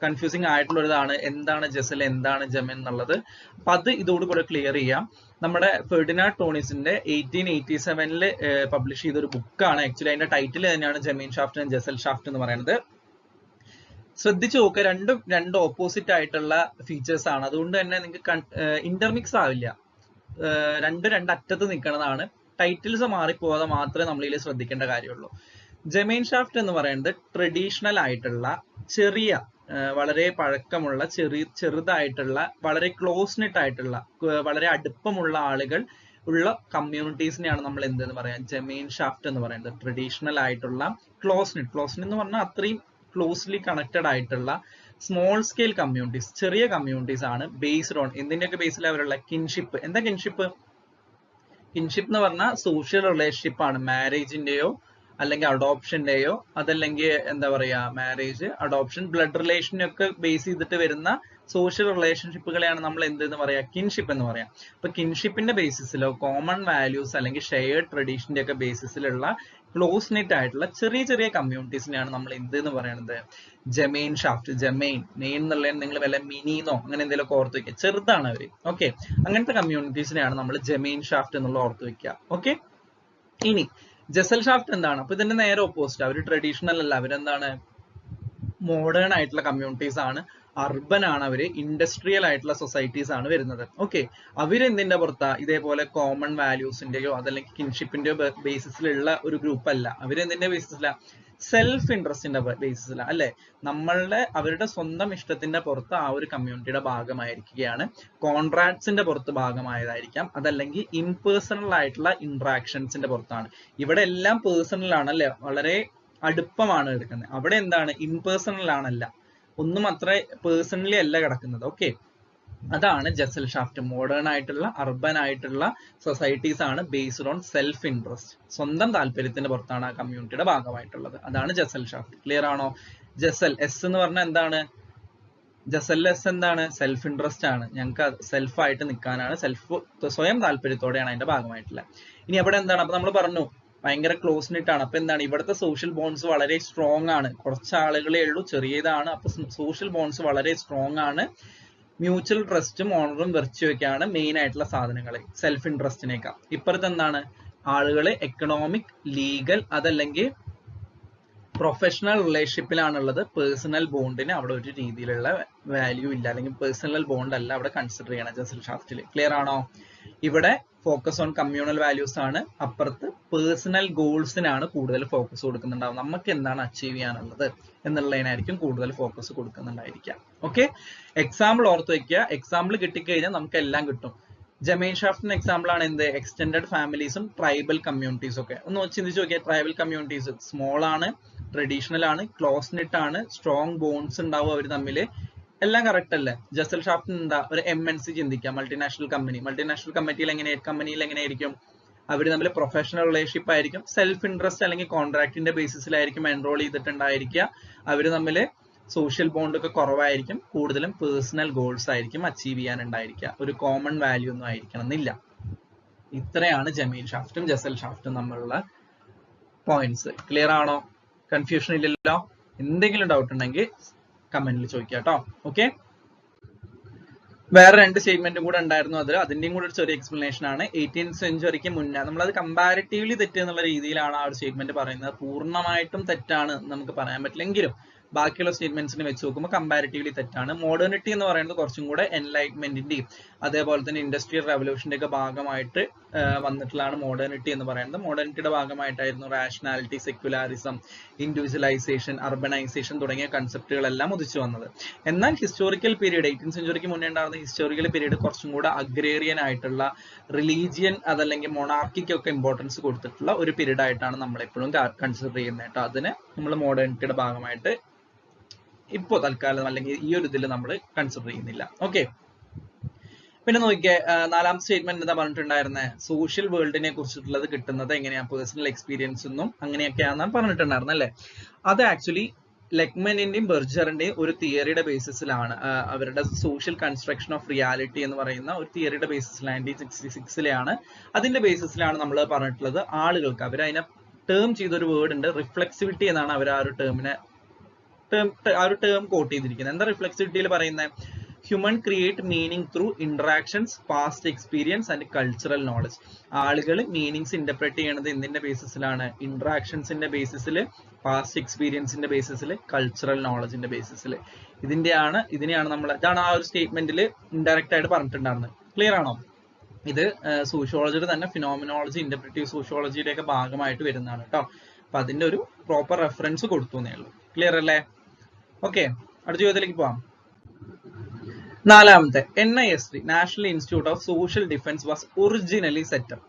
കൺഫ്യൂസിങ് ആയിട്ടുള്ള ഇതാണ് എന്താണ് ജസൽ എന്താണ് ജെമൈൻ എന്നുള്ളത്. അപ്പൊ അത് ഇതോടുകൂടെ ക്ലിയർ ചെയ്യാം. നമ്മുടെ ഫെർഡിനാൻഡ് ടോണിസിന്റെ 1887 പബ്ലിഷ് ചെയ്ത ഒരു ബുക്കാണ്. ആക്ച്വലി അതിന്റെ ടൈറ്റിൽ തന്നെയാണ് ജെമൈൻ ഷാഫ്റ്റ് ആൻഡ് ജസൽ ഷാഫ്റ്റ് എന്ന് പറയുന്നത്. ശ്രദ്ധിച്ചു നോക്കുക, രണ്ട് ഓപ്പോസിറ്റ് ആയിട്ടുള്ള ഫീച്ചേഴ്സ് ആണ്. അതുകൊണ്ട് തന്നെ നിങ്ങൾക്ക് ഇന്റർമിക്സ് ആവില്ല. രണ്ട് അറ്റത്ത് നിൽക്കുന്നതാണ്. ടൈറ്റിൽസ് മാറിപ്പോകാതെ മാത്രമേ നമ്മൾ ഇതിൽ ശ്രദ്ധിക്കേണ്ട കാര്യമുള്ളൂ. ജെമൈൻ ഷാഫ്റ്റ് എന്ന് പറയുന്നത് ട്രഡീഷണൽ ആയിട്ടുള്ള ചെറിയ, വളരെ പഴക്കമുള്ള ചെറുതായിട്ടുള്ള, വളരെ ക്ലോസ്നെറ്റ് ആയിട്ടുള്ള, വളരെ അടുപ്പമുള്ള ആളുകൾ ഉള്ള കമ്മ്യൂണിറ്റീസിനെയാണ് നമ്മൾ എന്തെന്ന് പറയാം, ജെമൈൻ ഷാഫ്റ്റ് എന്ന് പറയുന്നത്. ട്രഡീഷണൽ ആയിട്ടുള്ള ക്ലോസ്നെറ്റ് എന്ന് പറഞ്ഞാൽ അത്രയും ക്ലോസ്ലി കണക്റ്റഡ് ആയിട്ടുള്ള സ്മോൾ സ്കെയിൽ കമ്മ്യൂണിറ്റീസ്, ചെറിയ കമ്മ്യൂണിറ്റീസ് ആണ്. ബേസ്ഡ് ഓൺ എന്തിന്റെയൊക്കെ ബേസിൽ അവരുള്ള കിൻഷിപ്പ്. എന്താ കിൻഷിപ്പ്? കിൻഷിപ്പ് എന്ന് പറഞ്ഞാൽ സോഷ്യൽ റിലേഷൻഷിപ്പ് ആണ്. മാരേജിന്റെയോ അല്ലെങ്കിൽ അഡോപ്ഷന്റെയോ അതല്ലെങ്കിൽ എന്താ പറയാ മാരേജ്, അഡോപ്ഷൻ, ബ്ലഡ് റിലേഷനൊക്കെ ബേസ് ചെയ്തിട്ട് വരുന്ന സോഷ്യൽ റിലേഷൻഷിപ്പുകളെയാണ് നമ്മൾ എന്തെന്ന് പറയാ, കിൻഷിപ്പ് എന്ന് പറയാം. അപ്പൊ കിൻഷിപ്പിന്റെ ബേസിസിലോ കോമൺ വാല്യൂസ് അല്ലെങ്കിൽ ഷെയർഡ് ട്രഡീഷന്റെ ഒക്കെ ബേസിസിലുള്ള ക്ലോസ് നെറ്റ് ആയിട്ടുള്ള ചെറിയ ചെറിയ കമ്മ്യൂണിറ്റീസിനെയാണ് നമ്മൾ എന്തെന്ന് പറയുന്നത്, ജമൈൻ ഷാഫ്റ്റ്. ജമൈൻ മെയിൻ എന്നുള്ളത് നിങ്ങൾ വല്ല മിനിന്നോ അങ്ങനെ എന്തെങ്കിലും ഓർത്ത് വെക്കുക, ചെറുതാണ് അവര്. ഓക്കെ, അങ്ങനത്തെ കമ്മ്യൂണിറ്റീസിനെയാണ് നമ്മൾ ജമൈൻ ഷാഫ്റ്റ് എന്നുള്ള ഓർത്ത് വെക്കുക. ഓക്കെ, ഇനി ജസൽ ഷാഫ്റ്റ് എന്താണ്? അപ്പൊ ഇതിന്റെ നേരെ ഓപ്പോസിറ്റ്, അവർ ട്രഡീഷണൽ അല്ല, അവരെന്താണ്, മോഡേൺ ആയിട്ടുള്ള കമ്മ്യൂണിറ്റീസ് ആണ്, അർബൻ ആണ്, അവര് ഇൻഡസ്ട്രിയൽ ആയിട്ടുള്ള സൊസൈറ്റീസ് ആണ് വരുന്നത്. ഓക്കെ, അവരെന്തിന്റെ പുറത്താ, ഇതേപോലെ കോമൺ വാല്യൂസിന്റെയോ അതല്ലെങ്കിൽ കിൻഷിപ്പിന്റെയോ ബേസിസിലുള്ള ഒരു ഗ്രൂപ്പ് അല്ല. അവരെന്തിന്റെ ബേസിസില, സെൽഫ് ഇൻട്രസ്റ്റിന്റെ ബേസിസില, അല്ലെ, അവരുടെ സ്വന്തം ഇഷ്ടത്തിന്റെ പുറത്ത് ആ ഒരു കമ്മ്യൂണിറ്റിയുടെ ഭാഗമായിരിക്കുകയാണ്. കോൺട്രാക്ട്സിന്റെ പുറത്ത് ഭാഗമായതായിരിക്കാം, അതല്ലെങ്കിൽ ഇംപേഴ്സണൽ ആയിട്ടുള്ള ഇന്ററാക്ഷൻസിന്റെ പുറത്താണ്. ഇവിടെ എല്ലാം പേഴ്സണൽ ആണ്, അല്ലെ, വളരെ അടുപ്പമാണ് എടുക്കുന്നത്. അവിടെ എന്താണ്, ഇംപേഴ്സണൽ ആണല്ല, ഒന്നും അത്ര പേഴ്സണലി അല്ല കിടക്കുന്നത്. ഓക്കെ, അതാണ് ജസൽ ഷാഫ്റ്റ്. മോഡേൺ ആയിട്ടുള്ള അർബൻ ആയിട്ടുള്ള സൊസൈറ്റീസ് ആണ് ബേസ്ഡ് ഓൺ സെൽഫ് ഇൻട്രസ്റ്റ്, സ്വന്തം താല്പര്യത്തിന്റെ പുറത്താണ് ആ കമ്മ്യൂണിറ്റിയുടെ ഭാഗമായിട്ടുള്ളത്. അതാണ് ജസൽ ഷാഫ്റ്റ്. ക്ലിയർ ആണോ? ജസൽ എസ് എന്ന് പറഞ്ഞാൽ എന്താണ്, ജസൽ എസ് എന്താണ്, സെൽഫ് ഇൻട്രസ്റ്റ് ആണ്, ഞങ്ങൾക്ക് സെൽഫ് ആയിട്ട് നിൽക്കാനാണ്, സ്വയം താല്പര്യത്തോടെയാണ് അതിന്റെ ഭാഗമായിട്ടുള്ളത്. ഇനി അവിടെ എന്താണ്, അപ്പൊ നമ്മൾ പറഞ്ഞു ഭയങ്കര ക്ലോസ് നെറ്റ് ആണ്. അപ്പൊ എന്താണ്, ഇവിടുത്തെ സോഷ്യൽ ബോണ്ട്സ് വളരെ സ്ട്രോങ് ആണ്, കുറച്ച് ആളുകളേ ഉള്ളൂ, ചെറിയതാണ്. അപ്പൊ സോഷ്യൽ ബോണ്ട്സ് വളരെ സ്ട്രോങ് ആണ്. മ്യൂച്വൽ ട്രസ്റ്റും ഓണറും വെർച്വയൊക്കെയാണ് മെയിൻ ആയിട്ടുള്ള സാധനങ്ങൾ സെൽഫ് ഇൻട്രസ്റ്റിനേക്കാൾ. ഇപ്പുറത്ത് എന്താണ്, ആളുകൾ എക്കണോമിക്, ലീഗൽ അതല്ലെങ്കിൽ പ്രൊഫഷണൽ റിലേഷൻഷിപ്പിലാണുള്ളത്. പേഴ്സണൽ ബോണ്ടിന് അവിടെ ഒരു രീതിയിലുള്ള വാല്യൂ ഇല്ല, അല്ലെങ്കിൽ പേഴ്സണൽ ബോണ്ട് അല്ല അവിടെ കൺസിഡർ ചെയ്യണം ജസൽ ഷാഫ്റ്റിൽ. ക്ലിയർ ആണോ? ഇവിടെ ഫോക്കസ് ഓൺ കമ്മ്യൂണൽ വാല്യൂസ് ആണ്, അപ്പുറത്ത് പേഴ്സണൽ ഗോൾസിനാണ് കൂടുതൽ ഫോക്കസ് കൊടുക്കുന്നുണ്ടാവും. നമുക്ക് എന്താണ് അച്ചീവ് ചെയ്യാനുള്ളത് എന്നുള്ളതിനായിരിക്കും കൂടുതൽ ഫോക്കസ് കൊടുക്കുന്നുണ്ടായിരിക്കാം. ഓക്കെ, എക്സാമ്പിൾ ഓർത്ത് വെക്കുക. എക്സാമ്പിൾ കിട്ടിക്കഴിഞ്ഞാൽ നമുക്ക് എല്ലാം കിട്ടും. ജമൈൻ ഷാഫ്റ്റിന് എക്സാമ്പിൾ ആണ് എന്ത്, എക്സ്റ്റെൻഡഡ് ഫാമിലീസും ട്രൈബൽ കമ്മ്യൂണിറ്റീസും ഒക്കെ. ഒന്ന് ചിന്തിച്ച് നോക്കിയാൽ, ട്രൈബൽ കമ്മ്യൂണിറ്റീസ് സ്മോൾ ആണ്, ട്രഡീഷണൽ ആണ്, ക്ലോസ് നെറ്റ് ആണ്, സ്ട്രോങ് ബോൺസ് ഉണ്ടാവും അവർ തമ്മിൽ, എല്ലാം കറക്റ്റ് അല്ലേ? ജസൽ ഷാഫ്റ്റിന് എന്താ, ഒരു MNC ചിന്തിക്കാം, മൾട്ടിനാഷണൽ കമ്പനിയിൽ എങ്ങനെയായിരിക്കും, അവർ തമ്മിൽ പ്രൊഫഷണൽ റിലേഷൻഷിപ്പ് ആയിരിക്കും, സെൽഫ് ഇൻട്രസ്റ്റ് അല്ലെങ്കിൽ കോൺട്രാക്ടിന്റെ ബേസിസിലായിരിക്കും എൻറോൾ ചെയ്തിട്ടുണ്ടായിരിക്കുക, അവർ തമ്മിൽ സോഷ്യൽ ബോണ്ട് ഒക്കെ കുറവായിരിക്കും, കൂടുതലും പേഴ്സണൽ ഗോൾസ് ആയിരിക്കും അച്ചീവ് ചെയ്യാനുണ്ടായിരിക്കുക, ഒരു കോമൺ വാല്യൂ ഒന്നും ആയിരിക്കണം എന്നില്ല. ഇത്രയാണ് ജമൈൻ ഷാഫ്റ്റും ജസൽ ഷാഫ്റ്റും തമ്മിലുള്ള പോയിന്റ്സ്. ക്ലിയർ ആണോ? കൺഫ്യൂഷൻ ഇല്ലല്ലോ? എന്തെങ്കിലും ഡൗട്ട് ഉണ്ടെങ്കിൽ കമന്റിൽ ചോദിക്കാം കേട്ടോ. ഓക്കെ, വേറെ രണ്ട് സ്റ്റേറ്റ്മെന്റും കൂടെ ഉണ്ടായിരുന്നു, അതിന്റെയും കൂടെ ഒരു ചെറിയ എക്സ്പ്ലനേഷൻ ആണ്. 18th സെഞ്ചുറിക്ക് മുന്നേ, നമ്മളത് കമ്പാരിറ്റീവ്ലി തെറ്റ് എന്നുള്ള രീതിയിലാണ് ആ ഒരു സ്റ്റേറ്റ്മെന്റ് പറയുന്നത്. പൂർണ്ണമായിട്ടും തെറ്റാണ് നമുക്ക് പറയാൻ പറ്റില്ലെങ്കിലും ബാക്കിയുള്ള സ്റ്റേറ്റ്മെന്റ്സിനെ വെച്ച് നോക്കുമ്പോൾ കമ്പാരിറ്റീവ്ലി തെറ്റാണ്. മോഡേണിറ്റി എന്ന് പറയുന്നത് കുറച്ചും കൂടെ എൻലൈറ്റ്മെന്റിന്റെയും അതേപോലെ തന്നെ ഇൻഡസ്ട്രിയൽ റവല്യൂഷന്റെ ഒക്കെ ഭാഗമായിട്ട് വന്നിട്ടുള്ളതാണ് മോഡേണിറ്റി എന്ന് പറയുന്നത്. മോഡേണിറ്റിയുടെ ഭാഗമായിട്ടായിരുന്നു റാഷണാലിറ്റി, സെക്യുലാരിസം, ഇൻഡിവിജ്വലൈസേഷൻ, അർബനൈസേഷൻ തുടങ്ങിയ കൺസെപ്റ്റുകളെല്ലാം ഉദിച്ചു വന്നത്. എന്നാൽ ഹിസ്റ്റോറിക്കൽ പീരീഡ്, 18th സെഞ്ചുറിക്ക് മുന്നേ ഉണ്ടായിരുന്ന ഹിസ്റ്റോറിക്കൽ പീരീഡ് കുറച്ചും കൂടെ അഗ്രേറിയൻ ആയിട്ടുള്ള, റിലീജിയൻ അതല്ലെങ്കിൽ മൊണാർക്കിക്കൊക്കെ ഇമ്പോർട്ടൻസ് കൊടുത്തിട്ടുള്ള ഒരു പീരീഡ് ആയിട്ടാണ് നമ്മൾ എപ്പോഴും കൺസിഡർ ചെയ്യുന്നത് കേട്ടോ. അതിനെ നമ്മൾ മോഡേണിറ്റിയുടെ ഭാഗമായിട്ട് ഇപ്പോൾ തൽക്കാലം അല്ലെങ്കിൽ ഈ ഒരു ഇതിൽ നമ്മൾ കൺസിഡർ ചെയ്യുന്നില്ല. ഓക്കെ, പിന്നെ നോക്കിയേ, നാലാമത്തെ സ്റ്റേറ്റ്മെന്റ് എന്താ പറഞ്ഞിട്ടുണ്ടായിരുന്നത്, സോഷ്യൽ വേൾഡിനെ കുറിച്ചിട്ടുള്ളത് കിട്ടുന്നത് എങ്ങനെയാ, പേഴ്സണൽ എക്സ്പീരിയൻസ് ഒന്നും അങ്ങനെയൊക്കെയാണെന്നാണ് പറഞ്ഞിട്ടുണ്ടായിരുന്നത് അല്ലേ. അത് ആക്ച്വലി ലെക്മനിന്റെയും ബെർജറിന്റെയും ഒരു തിയറിയുടെ ബേസിസിലാണ്, അവരുടെ സോഷ്യൽ കൺസ്ട്രക്ഷൻ ഓഫ് റിയാലിറ്റി എന്ന് പറയുന്ന ഒരു തിയറിയുടെ ബേസിസിൽ 1966 അതിന്റെ ബേസിസിലാണ് നമ്മൾ പറഞ്ഞിട്ടുള്ളത്. ആളുകൾക്ക് അവരതിനെ ടേം ചെയ്തൊരു വേർഡ് ഉണ്ട്, റിഫ്ലെക്സിവിറ്റി എന്നാണ് അവർ ആ ഒരു ടേം കോട്ട് ചെയ്തിരിക്കുന്നത്. എന്താ റിഫ്ലെക്സിവിറ്റിയിൽ പറയുന്നത്, human create meaning through interactions, past experience and cultural knowledge. ആളുകൾ മീനിങ്സ് ഇന്റർപ്രറ്റ് ചെയ്യണത് എന്തിന്റെ ബേസിസിലാണ്, ഇന്ററാക്ഷൻസിന്റെ ബേസിസിൽ, പാസ്റ്റ് എക്സ്പീരിയൻസിന്റെ ബേസിസിൽ, കൾച്ചറൽ നോളജിന്റെ ബേസിസിൽ. ഇതിനെയാണ് നമ്മൾ, ഇതാണ് ആ ഒരു സ്റ്റേറ്റ്മെന്റിൽ ഇൻഡയറക്റ്റ് ആയിട്ട് പറഞ്ഞിട്ടുണ്ടായിരുന്നത്. ക്ലിയർ ആണോ? ഇത് സോഷ്യോളജിയുടെ തന്നെ ഫിനോമിനോളജി, ഇന്റർപ്രറ്റീവ് സോഷ്യോളജിയുടെ ഒക്കെ ഭാഗമായിട്ട് വരുന്നതാണ് കേട്ടോ. അപ്പൊ അതിന്റെ ഒരു പ്രോപ്പർ റെഫറൻസ് കൊടുത്തു എന്നേ ഉള്ളൂ. ക്ലിയർ അല്ലേ? ഓക്കെ, അടുത്ത ചോദ്യത്തിലേക്ക് പോവാം. നാലാമത്തെ, NIST national institute of social defence was originally setup.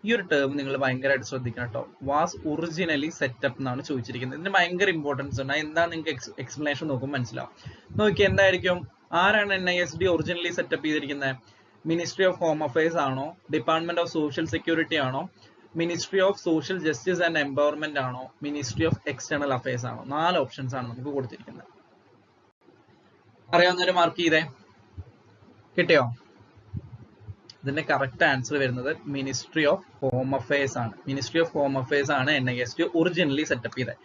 ഈ ഒരു ടേം നിങ്ങൾ ഭയങ്കരമായിട്ട് ശ്രദ്ധിക്കണം കേട്ടോ. വാസ് ഒറിജിനലി സെറ്റപ്പ് എന്നാണ് ചോദിച്ചിരിക്കുന്നത്. ഇതിന് ഭയങ്കര ഇമ്പോർട്ടൻസ് ഉണ്ട്. എന്താ നിങ്ങൾക്ക് എക്സ്പ്ലനേഷൻ നോക്കുമ്പോൾ മനസ്സിലാവും. നോക്കി എന്തായിരിക്കും, ആരാണ് NIST ഒറിജിനലി സെറ്റപ്പ് ചെയ്തിരിക്കുന്നത്? മിനിസ്ട്രി ഓഫ് ഹോം അഫയേഴ്സ് ആണോ, ഡിപ്പാർട്ട്മെന്റ് ഓഫ് സോഷ്യൽ സെക്യൂരിറ്റി ആണോ, ministry of social justice and empowerment ആണോ, മിനിസ്ട്രി ഓഫ് എക്സ്റ്റേണൽ അഫയേഴ്സ് ആണോ? 4 ഓപ്ഷൻസ് ആണ് നമുക്ക് കൊടുത്തിരിക്കുന്നത്. അറിയാവുന്നവര് മാർക്ക് ചെയ്തേ. കിട്ടിയോ? ഇതിന്റെ കറക്റ്റ് ആൻസർ വരുന്നത് മിനിസ്ട്രി ഓഫ് ഹോം അഫയേഴ്സ് ആണ്. മിനിസ്ട്രി ഓഫ് ഹോം അഫയേഴ്സ് ആണ് NIST ഒറിജിനലി സെറ്റപ്പ് ചെയ്തത്.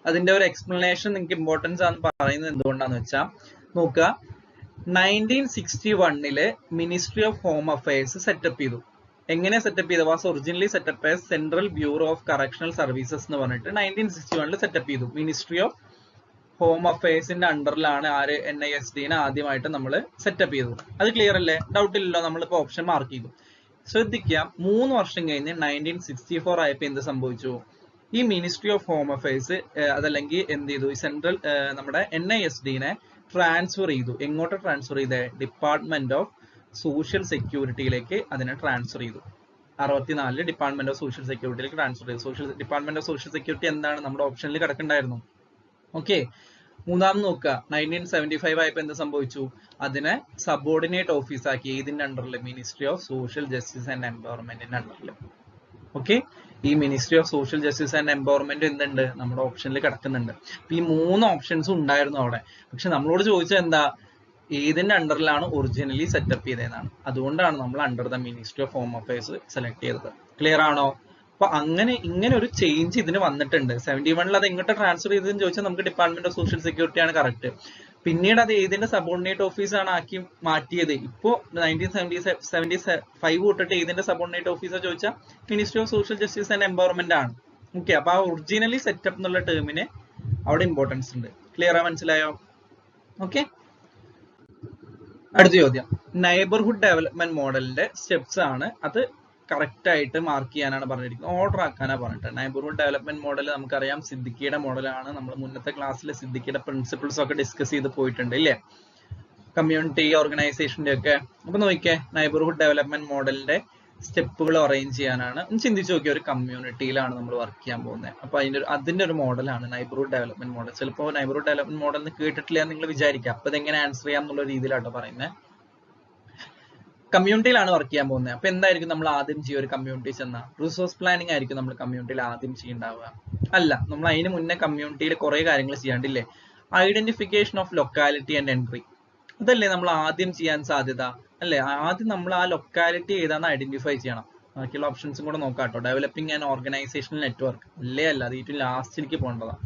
അതിന്റെ ഒരു എക്സ്പ്ലനേഷൻ നിങ്ങൾക്ക് ഇമ്പോർട്ടൻസ് ആണ് പറയുന്നത് എന്തുകൊണ്ടാന്ന് വെച്ചാൽ നോക്കുക, 1961 ministry of home affairs setup ചെയ്തു. എങ്ങനെ സെറ്റപ്പ് ചെയ്തത്? Was originally setup as central bureau of correctional services എന്ന് പറഞ്ഞിട്ട് 1961 സെറ്റപ്പ് ചെയ്തു. മിനിസ്ട്രി ഓഫ് ഹോം അഫയേഴ്സിന്റെ അണ്ടറിലാണ് ആര് NIST ആദ്യമായിട്ട് നമ്മൾ സെറ്റപ്പ് ചെയ്തത്. അത് ക്ലിയർ അല്ലേ? ഡൗട്ട് ഇല്ലല്ലോ? നമ്മളിപ്പോ ഓപ്ഷൻ മാർക്ക് ചെയ്തു. ശ്രദ്ധിക്കുക, 3 വർഷം കഴിഞ്ഞ് 1964 ആയപ്പോ എന്ത് സംഭവിച്ചു? ഈ മിനിസ്ട്രി ഓഫ് ഹോം അഫയേഴ്സ് അതല്ലെങ്കിൽ എന്ത് ചെയ്തു? സെൻട്രൽ നമ്മുടെ NIST ട്രാൻസ്ഫർ ചെയ്തു. എങ്ങോട്ട് ട്രാൻസ്ഫർ ചെയ്തേ? ഡിപ്പാർട്ട്മെന്റ് ഓഫ് സോഷ്യൽ സെക്യൂരിറ്റിയിലേക്ക് അതിനെ ട്രാൻസ്ഫർ ചെയ്തു. 64 ഡിപ്പാർട്ട്മെന്റ് ഓഫ് സോഷ്യൽ സെക്യൂരിറ്റിയിലേക്ക് ട്രാൻസ്ഫർ ചെയ്തു. ഡിപ്പാർട്ട്മെന്റ് ഓഫ് സോഷ്യൽ സെക്യൂരിറ്റി എന്താണ്? നമ്മുടെ ഓപ്ഷനിൽ കിടക്കണ്ടായിരുന്നു. ഓക്കെ, മൂന്നാമത് നോക്കുക, 1975 ആയപ്പോ എന്ത് സംഭവിച്ചു? അതിനെ സബോർഡിനേറ്റ് ഓഫീസ് ആക്കി. ഇതിന്റെ അണ്ടറിൽ ministry of social justice and എംപവർമെന്റിന്റെ അണ്ടറിൽ. ഓക്കെ, ഈ ministry of social justice and empowerment എന്തുണ്ട്? നമ്മുടെ ഓപ്ഷനിൽ കിടക്കുന്നുണ്ട്. ഈ 3 ഓപ്ഷൻസും ഉണ്ടായിരുന്നു അവിടെ. പക്ഷെ നമ്മളോട് ചോദിച്ചത് എന്താ? ഏതിന്റെ അണ്ടറിലാണ് ഒറിജിനലി സെറ്റപ്പ് ചെയ്തതെന്നാണ്. അതുകൊണ്ടാണ് നമ്മൾ under the ministry of home affairs select ചെയ്തത്. ക്ലിയർ ആണോ? അപ്പൊ ഇങ്ങനെ ഒരു ചേഞ്ച് ഇതിന് വന്നിട്ടുണ്ട്. 71 അത് എങ്ങോട്ട് ട്രാൻസ്ഫർ ചെയ്തതെന്ന് ചോദിച്ചാൽ നമുക്ക് ഡിപ്പാർട്ട്മെന്റ് ഓഫ് സോഷ്യൽ സെക്യൂരിറ്റി ആണ് കറക്റ്റ്. പിന്നീട് അത് ഏതിന്റെ സബോർഡിനേറ്റ് ഓഫീസാണ് ആക്കി മാറ്റിയത്? ഇപ്പോ 1975 തൊട്ടിട്ട് ഏതിന്റെ സബോർഡിനേറ്റ് ഓഫീസാ ചോദിച്ചാൽ ministry of social justice and empowerment ആണ്. ഓക്കെ, അപ്പൊ ആ ഒറിജിനലി സെറ്റപ്പ് എന്നുള്ള ടേമിന് അവിടെ ഇമ്പോർട്ടൻസ് ഉണ്ട്. ക്ലിയർ ആ? മനസ്സിലായോ? ഓക്കെ, അടുത്ത ചോദ്യം, നൈബർഹുഡ് ഡെവലപ്മെന്റ് മോഡലിന്റെ സ്റ്റെപ്സ് ആണ്. അത് കറക്റ്റ് ആയിട്ട് മാർക്ക് ചെയ്യാനാണ് പറഞ്ഞിരിക്കുന്നത്. ഓർഡർ ആക്കാനാണ് പറഞ്ഞിട്ട്. നൈബർഹുഡ് ഡെവലപ്മെന്റ് മോഡൽ നമുക്കറിയാം സിദ്ദിഖിയുടെ മോഡലാണ്. നമ്മൾ മുന്നത്തെ ക്ലാസ്സിൽ സിദ്ദിഖിയുടെ പ്രിൻസിപ്പിൾസ് ഒക്കെ ഡിസ്കസ് ചെയ്ത് പോയിട്ടുണ്ട് ഇല്ലേ? കമ്മ്യൂണിറ്റി ഓർഗനൈസേഷന്റെ ഒക്കെ. അപ്പൊ നോക്കിയേ, നൈബർഹുഡ് ഡെവലപ്മെന്റ് മോഡലിന്റെ സ്റ്റെപ്പുകൾ അറേഞ്ച് ചെയ്യാനാണ്. ഒന്ന് ചിന്തിച്ച് നോക്കിയ, ഒരു കമ്മ്യൂണിറ്റിയിലാണ് നമ്മൾ വർക്ക് ചെയ്യാൻ പോകുന്നത്. അപ്പൊ അതിന്റെ ഒരു മോഡലാണ് നൈബർഹുഡ് ഡെവലപ്മെന്റ് മോഡൽ. ചിലപ്പോൾ നൈബർഹുഡ് ഡെവലപ്മെന്റ് മോഡൽ എന്ന് കേട്ടിട്ടില്ല എന്ന് നിങ്ങൾ വിചാരിക്കുക. അപ്പൊ ഇതെങ്ങനെ ആൻസർ ചെയ്യാം എന്നുള്ള രീതിയിലാട്ടോ പറയുന്നത്. കമ്മ്യൂണിറ്റിയിലാണ് വർക്ക് ചെയ്യാൻ പോകുന്നത്. അപ്പൊ എന്തായിരിക്കും നമ്മൾ ആദ്യം ചെയ്യുക? ഒരു കമ്മ്യൂണിറ്റി ചെന്നാൽ റിസോഴ്സ് പ്ലാനിങ് ആയിരിക്കും നമ്മൾ കമ്മ്യൂണിറ്റിയിൽ ആദ്യം ചെയ്യുന്നുണ്ടാവുക. അല്ല, നമ്മൾ അതിന് മുന്നേ കമ്മ്യൂണിറ്റിയിൽ കുറെ കാര്യങ്ങൾ ചെയ്യാണ്ടില്ലേ? Identification of locality and entry, അതല്ലേ നമ്മൾ ആദ്യം ചെയ്യാൻ സാധ്യത അല്ലേ? ആദ്യം നമ്മൾ ആ ലൊക്കാലിറ്റി ഏതാന്ന് ഐഡന്റിഫൈ ചെയ്യണം. ബാക്കിയുള്ള ഓപ്ഷൻസും കൂടെ നോക്കാം കേട്ടോ. ഡെവലപ്പിംഗ് ആൻഡ് ഓർഗനൈസേഷണൽ നെറ്റ്വർക്ക് അല്ലേ? അല്ല, അത് ഏറ്റവും ലാസ്റ്റിലേക്ക് പോകേണ്ടതാണ്.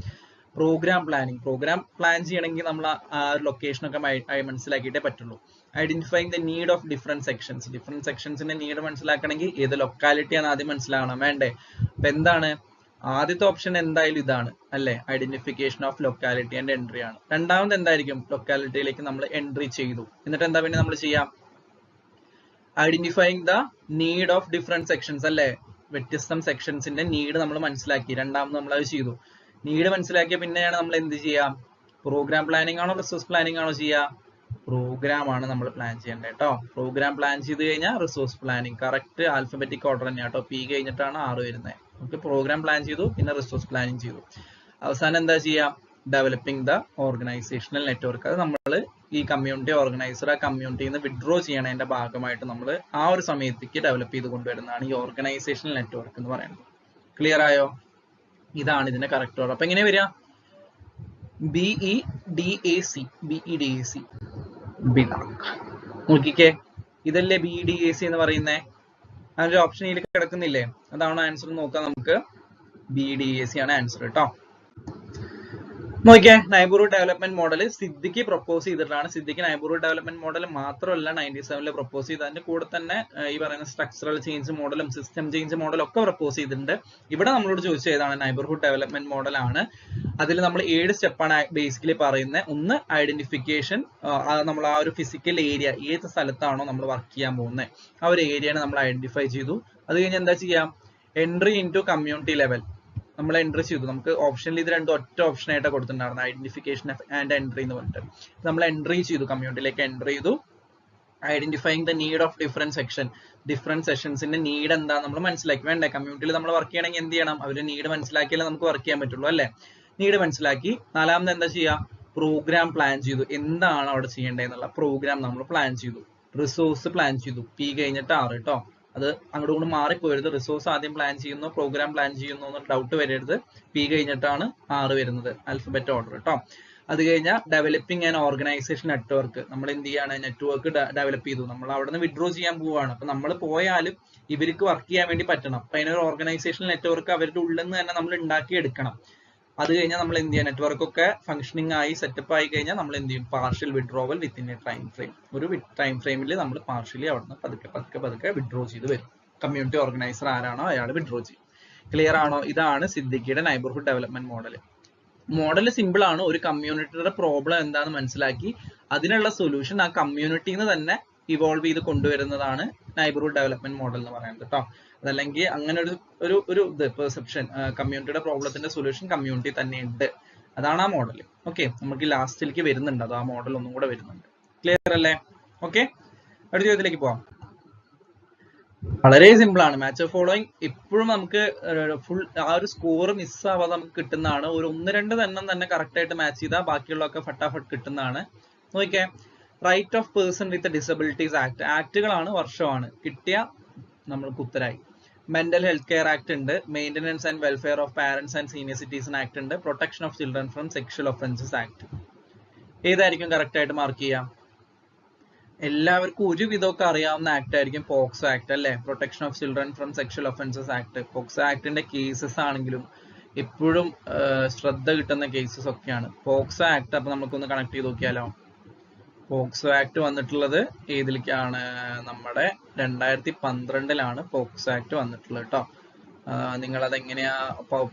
പ്രോഗ്രാം പ്ലാനിങ്, പ്രോഗ്രാം പ്ലാൻ ചെയ്യണമെങ്കിൽ നമ്മൾ ആ ഒരു ലൊക്കേഷൻ ഒക്കെ മനസ്സിലാക്കിയിട്ടേ പറ്റുള്ളൂ. Identifying the need of different sections, different സെക്ഷൻസിന്റെ നീഡ് മനസ്സിലാക്കണമെങ്കിൽ ഏത് ലൊക്കാലിറ്റി ആണ് ആദ്യം മനസ്സിലാക്കണം, വേണ്ടേ? അപ്പൊ എന്താണ് ആദ്യത്തെ ഓപ്ഷൻ? എന്തായാലും ഇതാണ് അല്ലെ? Identification of locality and entry ആണ്. രണ്ടാമത് എന്തായിരിക്കും? ലൊക്കാലിറ്റിയിലേക്ക് നമ്മൾ എൻട്രി ചെയ്തു. എന്നിട്ട് എന്താ പിന്നെ നമ്മൾ ചെയ്യാം? Identifying the need of different sections അല്ലെ? വ്യത്യസ്ത സെക്ഷൻസിന്റെ നീഡ് നമ്മൾ മനസ്സിലാക്കി. രണ്ടാമത് നമ്മൾ അത് ചെയ്തു. നീഡ് മനസ്സിലാക്കിയ പിന്നെയാണ് നമ്മൾ എന്ത് ചെയ്യാം? പ്രോഗ്രാം പ്ലാനിങ് ആണോ റിസോഴ്സ് പ്ലാനിങ് ആണോ ചെയ്യുക? പ്രോഗ്രാം ആണ് നമ്മൾ പ്ലാൻ ചെയ്യേണ്ടത് കേട്ടോ. പ്രോഗ്രാം പ്ലാൻ ചെയ്ത് കഴിഞ്ഞാൽ resource planning correct alphabetic order തന്നെയാണ് കേട്ടോ. P കഴിഞ്ഞിട്ടാണ് R വരുന്നത്. നമുക്ക് പ്രോഗ്രാം പ്ലാൻ ചെയ്തു, പിന്നെ റിസോഴ്സ് പ്ലാനിങ് ചെയ്തു. അവസാനം എന്താ ചെയ്യാം? Developing the organisational network. അത് നമ്മൾ ഈ കമ്മ്യൂണിറ്റി ഓർഗനൈസർ ആ കമ്മ്യൂണിറ്റിയിൽ നിന്ന് വിഡ്രോ ചെയ്യണതിന്റെ ഭാഗമായിട്ട് നമ്മൾ ആ ഒരു സമയത്തേക്ക് ഡെവലപ്പ് ചെയ്ത് കൊണ്ടുവരുന്നതാണ് ഈ ഓർഗനൈസേഷണൽ നെറ്റ്വർക്ക് എന്ന് പറയുന്നത്. ക്ലിയർ ആയോ? ഇതാണ് ഇതിന്റെ കറക്റ്റ് ഓർഡർ. അപ്പൊ എങ്ങനെ വരിക? BEDAC. നോക്കിക്കേ, ഇതല്ലേ BEDAC എന്ന് പറയുന്നേ? അതിന്റെ ഓപ്ഷൻ ഇതിൽ കിടക്കുന്നില്ലേ? അതാണോ ആൻസർ നോക്കാം നമുക്ക്. BEDAC ആണ് ആൻസർ കേട്ടോ. നോക്കിയേ, neighbourhood development model Siddique propose ചെയ്തിട്ടാണ്. സിദ്ദിഖ് നൈബർഹുഡ് ഡെവലപ്മെന്റ് മോഡൽ മാത്രമല്ല 97 പ്രൊപ്പോസ് ചെയ്ത്, അതിന്റെ കൂടെ തന്നെ ഈ പറയുന്ന സ്ട്രക്ചറൽ ചേഞ്ച് മോഡലും സിസ്റ്റം ചേഞ്ച് മോഡലും ഒക്കെ പ്രൊപ്പോസ് ചെയ്തിട്ടുണ്ട്. ഇവിടെ നമ്മളോട് ചോദിച്ചത് ഏതാണ്? നൈബർഹുഡ് ഡെവലപ്മെന്റ് മോഡലാണ്. അതിൽ നമ്മൾ 7 സ്റ്റെപ്പാണ് ബേസിക്കലി പറയുന്നത്. ഒന്ന് ഐഡന്റിഫിക്കേഷൻ, നമ്മൾ ആ ഒരു ഫിസിക്കൽ ഏരിയ ഏത് സ്ഥലത്താണോ നമ്മൾ വർക്ക് ചെയ്യാൻ പോകുന്നത് ആ ഒരു ഏരിയയാണ് നമ്മൾ ഐഡന്റിഫൈ ചെയ്തു. അത് കഴിഞ്ഞ് എന്താ ചെയ്യാം? Entry into community level നമ്മൾ എൻട്രി ചെയ്തു. നമുക്ക് ഓപ്ഷനിൽ ഇത് രണ്ടും ഒറ്റ ഓപ്ഷൻ ആയിട്ട് കൊടുത്തിട്ടുണ്ടായിരുന്നു, ഐഡന്റിഫിക്കേഷൻ ആൻഡ് എൻട്രി എന്ന് പറഞ്ഞിട്ട്. നമ്മൾ എൻട്രി ചെയ്തു, കമ്മ്യൂണിറ്റിയിലേക്ക് എൻട്രി ചെയ്തു. Identifying the need of different section, different സെക്ഷൻസിന്റെ നീഡ് എന്താ നമ്മൾ മനസ്സിലാക്കി. വേണ്ടേ? കമ്മ്യൂണിറ്റിയിൽ നമ്മൾ വർക്ക് ചെയ്യണമെങ്കിൽ എന്ത് ചെയ്യണം? അവരുടെ നീഡ് മനസ്സിലാക്കിയാലേ നമുക്ക് വർക്ക് ചെയ്യാൻ പറ്റുള്ളൂ അല്ലെ? നീഡ് മനസ്സിലാക്കി. നാലാമത് എന്താ ചെയ്യുക? പ്രോഗ്രാം പ്ലാൻ ചെയ്തു. എന്താണ് അവിടെ ചെയ്യേണ്ടതെന്നുള്ള പ്രോഗ്രാം നമ്മൾ പ്ലാൻ ചെയ്തു. റിസോഴ്സ് പ്ലാൻ ചെയ്തു. P കഴിഞ്ഞിട്ട് R കേട്ടോ. അത് അങ്ങോട്ട് കൊണ്ട് മാറിപ്പോരുത്. റിസോഴ്സ് ആദ്യം പ്ലാൻ ചെയ്യുന്നു, പ്രോഗ്രാം പ്ലാൻ ചെയ്യുന്നു എന്നൊരു ഡൗട്ട് വരരുത്. P കഴിഞ്ഞിട്ടാണ് R വരുന്നത്, ആൽഫബറ്റ് ഓർഡർ കേട്ടോ. അത് കഴിഞ്ഞാൽ ഡെവലപ്പിംഗ് ആൻഡ് ഓർഗനൈസേഷൻ നെറ്റ്വർക്ക്. നമ്മൾ എന്ത് ചെയ്യാണ്, നെറ്റ്വർക്ക് ഡെവലപ്പ് ചെയ്തു, നമ്മൾ അവിടെ നിന്ന് വിഡ്രോ ചെയ്യാൻ പോവുകയാണ്. അപ്പൊ നമ്മൾ പോയാലും ഇവർക്ക് വർക്ക് ചെയ്യാൻ വേണ്ടി പറ്റണം. അപ്പൊ അതിനൊരു ഓർഗനൈസേഷൻ നെറ്റ്വർക്ക് അവരുടെ ഉള്ളിൽ നിന്ന് തന്നെ നമ്മൾ ഉണ്ടാക്കിയെടുക്കണം. അത് കഴിഞ്ഞാൽ നമ്മൾ എന്ത് ചെയ്യുക, നെറ്റ്വർക്ക് ഒക്കെ ഫംഗ്ഷനിങ് ആയി സെറ്റപ്പ് ആയി കഴിഞ്ഞാൽ നമ്മൾ എന്ത് ചെയ്യും, partial withdrawal within A time frame. ഒരു ടൈം ഫ്രെയിമിൽ നമ്മൾ പാർഷ്യലി അവിടെ നിന്ന് പതുക്കെ വിഡ്രോ ചെയ്ത് വരും. കമ്മ്യൂണിറ്റി ഓർഗനൈസർ ആരാണോ അയാൾ വിഡ്രോ ചെയ്യും. ക്ലിയർ ആണോ? ഇതാണ് സിദ്ദിഖിയുടെ neighbourhood development model. Model simple ആണ്. ഒരു കമ്മ്യൂണിറ്റിയുടെ പ്രോബ്ലം എന്താണെന്ന് മനസ്സിലാക്കി അതിനുള്ള സൊല്യൂഷൻ ആ കമ്മ്യൂണിറ്റിന്ന് തന്നെ ഇവോൾവ് ചെയ്ത് കൊണ്ടുവരുന്നതാണ് നൈബർഹുഡ് ഡെവലപ്മെന്റ് മോഡൽ എന്ന് പറയുന്നത് കേട്ടോ. അതല്ലെങ്കിൽ അങ്ങനെ ഒരു പെർസെപ്ഷൻ, കമ്മ്യൂണിറ്റിയുടെ പ്രോബ്ലത്തിന്റെ സൊല്യൂഷൻ കമ്മ്യൂണിറ്റി തന്നെ ഉണ്ട്, അതാണ് ആ മോഡൽ. ഓക്കെ, നമുക്ക് ലാസ്റ്റിലേക്ക് വരുന്നുണ്ട്, അത് ആ മോഡൽ ഒന്നും കൂടെ വരുന്നുണ്ട്. ക്ലിയർ അല്ലേ? ഓക്കെ, അടുത്ത ചോദ്യത്തിലേക്ക് പോവാം. വളരെ സിമ്പിൾ ആണ്. മാച്ച് ഓഫ് ഫോളോയിങ് എപ്പോഴും നമുക്ക് ഫുൾ ആ ഒരു സ്കോർ മിസ്സാവാതെ നമുക്ക് കിട്ടുന്നതാണ്. ഒരു 1-2 തന്നെ കറക്റ്റ് ആയിട്ട് മാച്ച് ചെയ്താൽ ബാക്കിയുള്ളതൊക്കെ ഫട്ടാഫട്ട് കിട്ടുന്നതാണ്. നോക്കിയേ, right of person with disabilities act. ആക്ടുകളാണ്, വർഷമാണ് കിട്ടിയ നമ്മൾക്ക് ഉത്തരായി. മെന്റൽ ഹെൽത്ത് കെയർ ആക്ട് ഉണ്ട്, maintenance and welfare of parents and senior citizen act ഉണ്ട്, protection of children from sexual offences act. ഏതായിരിക്കും കറക്റ്റ് ആയിട്ട് മാർക്ക് ചെയ്യാം? എല്ലാവർക്കും ഒരു വിധമൊക്കെ അറിയാവുന്ന ആക്ട് ആയിരിക്കും പോക്സോ ആക്ട് അല്ലെ? Protection of children from sexual offences act. പോക്സോ ആക്ടിന്റെ കേസസ് ആണെങ്കിലും എപ്പോഴും ശ്രദ്ധ കിട്ടുന്ന കേസസ് ഒക്കെയാണ് പോക്സോ ആക്ട്. അപ്പൊ നമുക്കൊന്ന് കണക്ട് ചെയ്ത് നോക്കിയാലോ. പോക്സോ ആക്ട് വന്നിട്ടുള്ളത് ഏതിലേക്കാണ്? നമ്മുടെ 2012 പോക്സോ ആക്ട് വന്നിട്ടുള്ളത് കേട്ടോ. നിങ്ങൾ അതെങ്ങനെയാ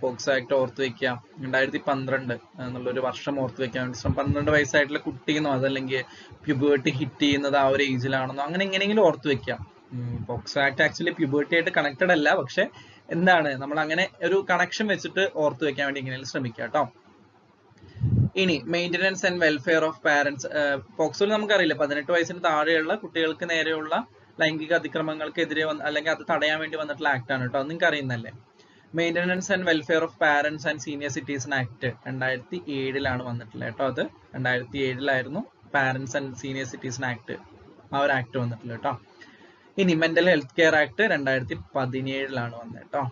പോക്സോ ആക്ട് ഓർത്ത് വെക്കുക? 2012 എന്നുള്ളൊരു വർഷം ഓർത്ത് വെക്കാൻ വേണ്ടി 12 വയസ്സായിട്ടുള്ള കുട്ടിയെന്നോ അതല്ലെങ്കിൽ പ്യൂബേർട്ടി ഹിറ്റ് ചെയ്യുന്നത് ആ ഒരു ഏജിലാണെന്നോ അങ്ങനെ എങ്ങനെയെങ്കിലും ഓർത്ത് വെക്കാം. പോക്സോ ആക്ട് ആക്ച്വലി പ്യൂബേർട്ടി ആയിട്ട് കണക്റ്റഡ് അല്ല, പക്ഷെ എന്താണ് നമ്മൾ അങ്ങനെ ഒരു കണക്ഷൻ വെച്ചിട്ട് ഓർത്ത് വെക്കാൻ വേണ്ടി എങ്ങനെയും ശ്രമിക്കുക കേട്ടോ. ഇനി maintenance and welfare of parents. പോക്സോയിൽ നമുക്കറിയില്ല 18 വയസ്സിന് താഴെയുള്ള കുട്ടികൾക്ക് നേരെയുള്ള ലൈംഗിക അതിക്രമങ്ങൾക്കെതിരെ അല്ലെങ്കിൽ അത് തടയാൻ വേണ്ടി വന്നിട്ടുള്ള ആക്ട് ആണ് കേട്ടോ. അത് നിങ്ങൾക്ക് അറിയുന്നല്ലേ. Maintenance and welfare of parents and senior citizen act 2007 വന്നിട്ടുള്ളത് കേട്ടോ. അത് 2007 parents and senior citizen act, ആ ഒരു ആക്ട് വന്നിട്ടുള്ളത് കേട്ടോ. ഇനി മെന്റൽ ഹെൽത്ത് കെയർ ആക്ട് 2017 വന്നത് കേട്ടോ.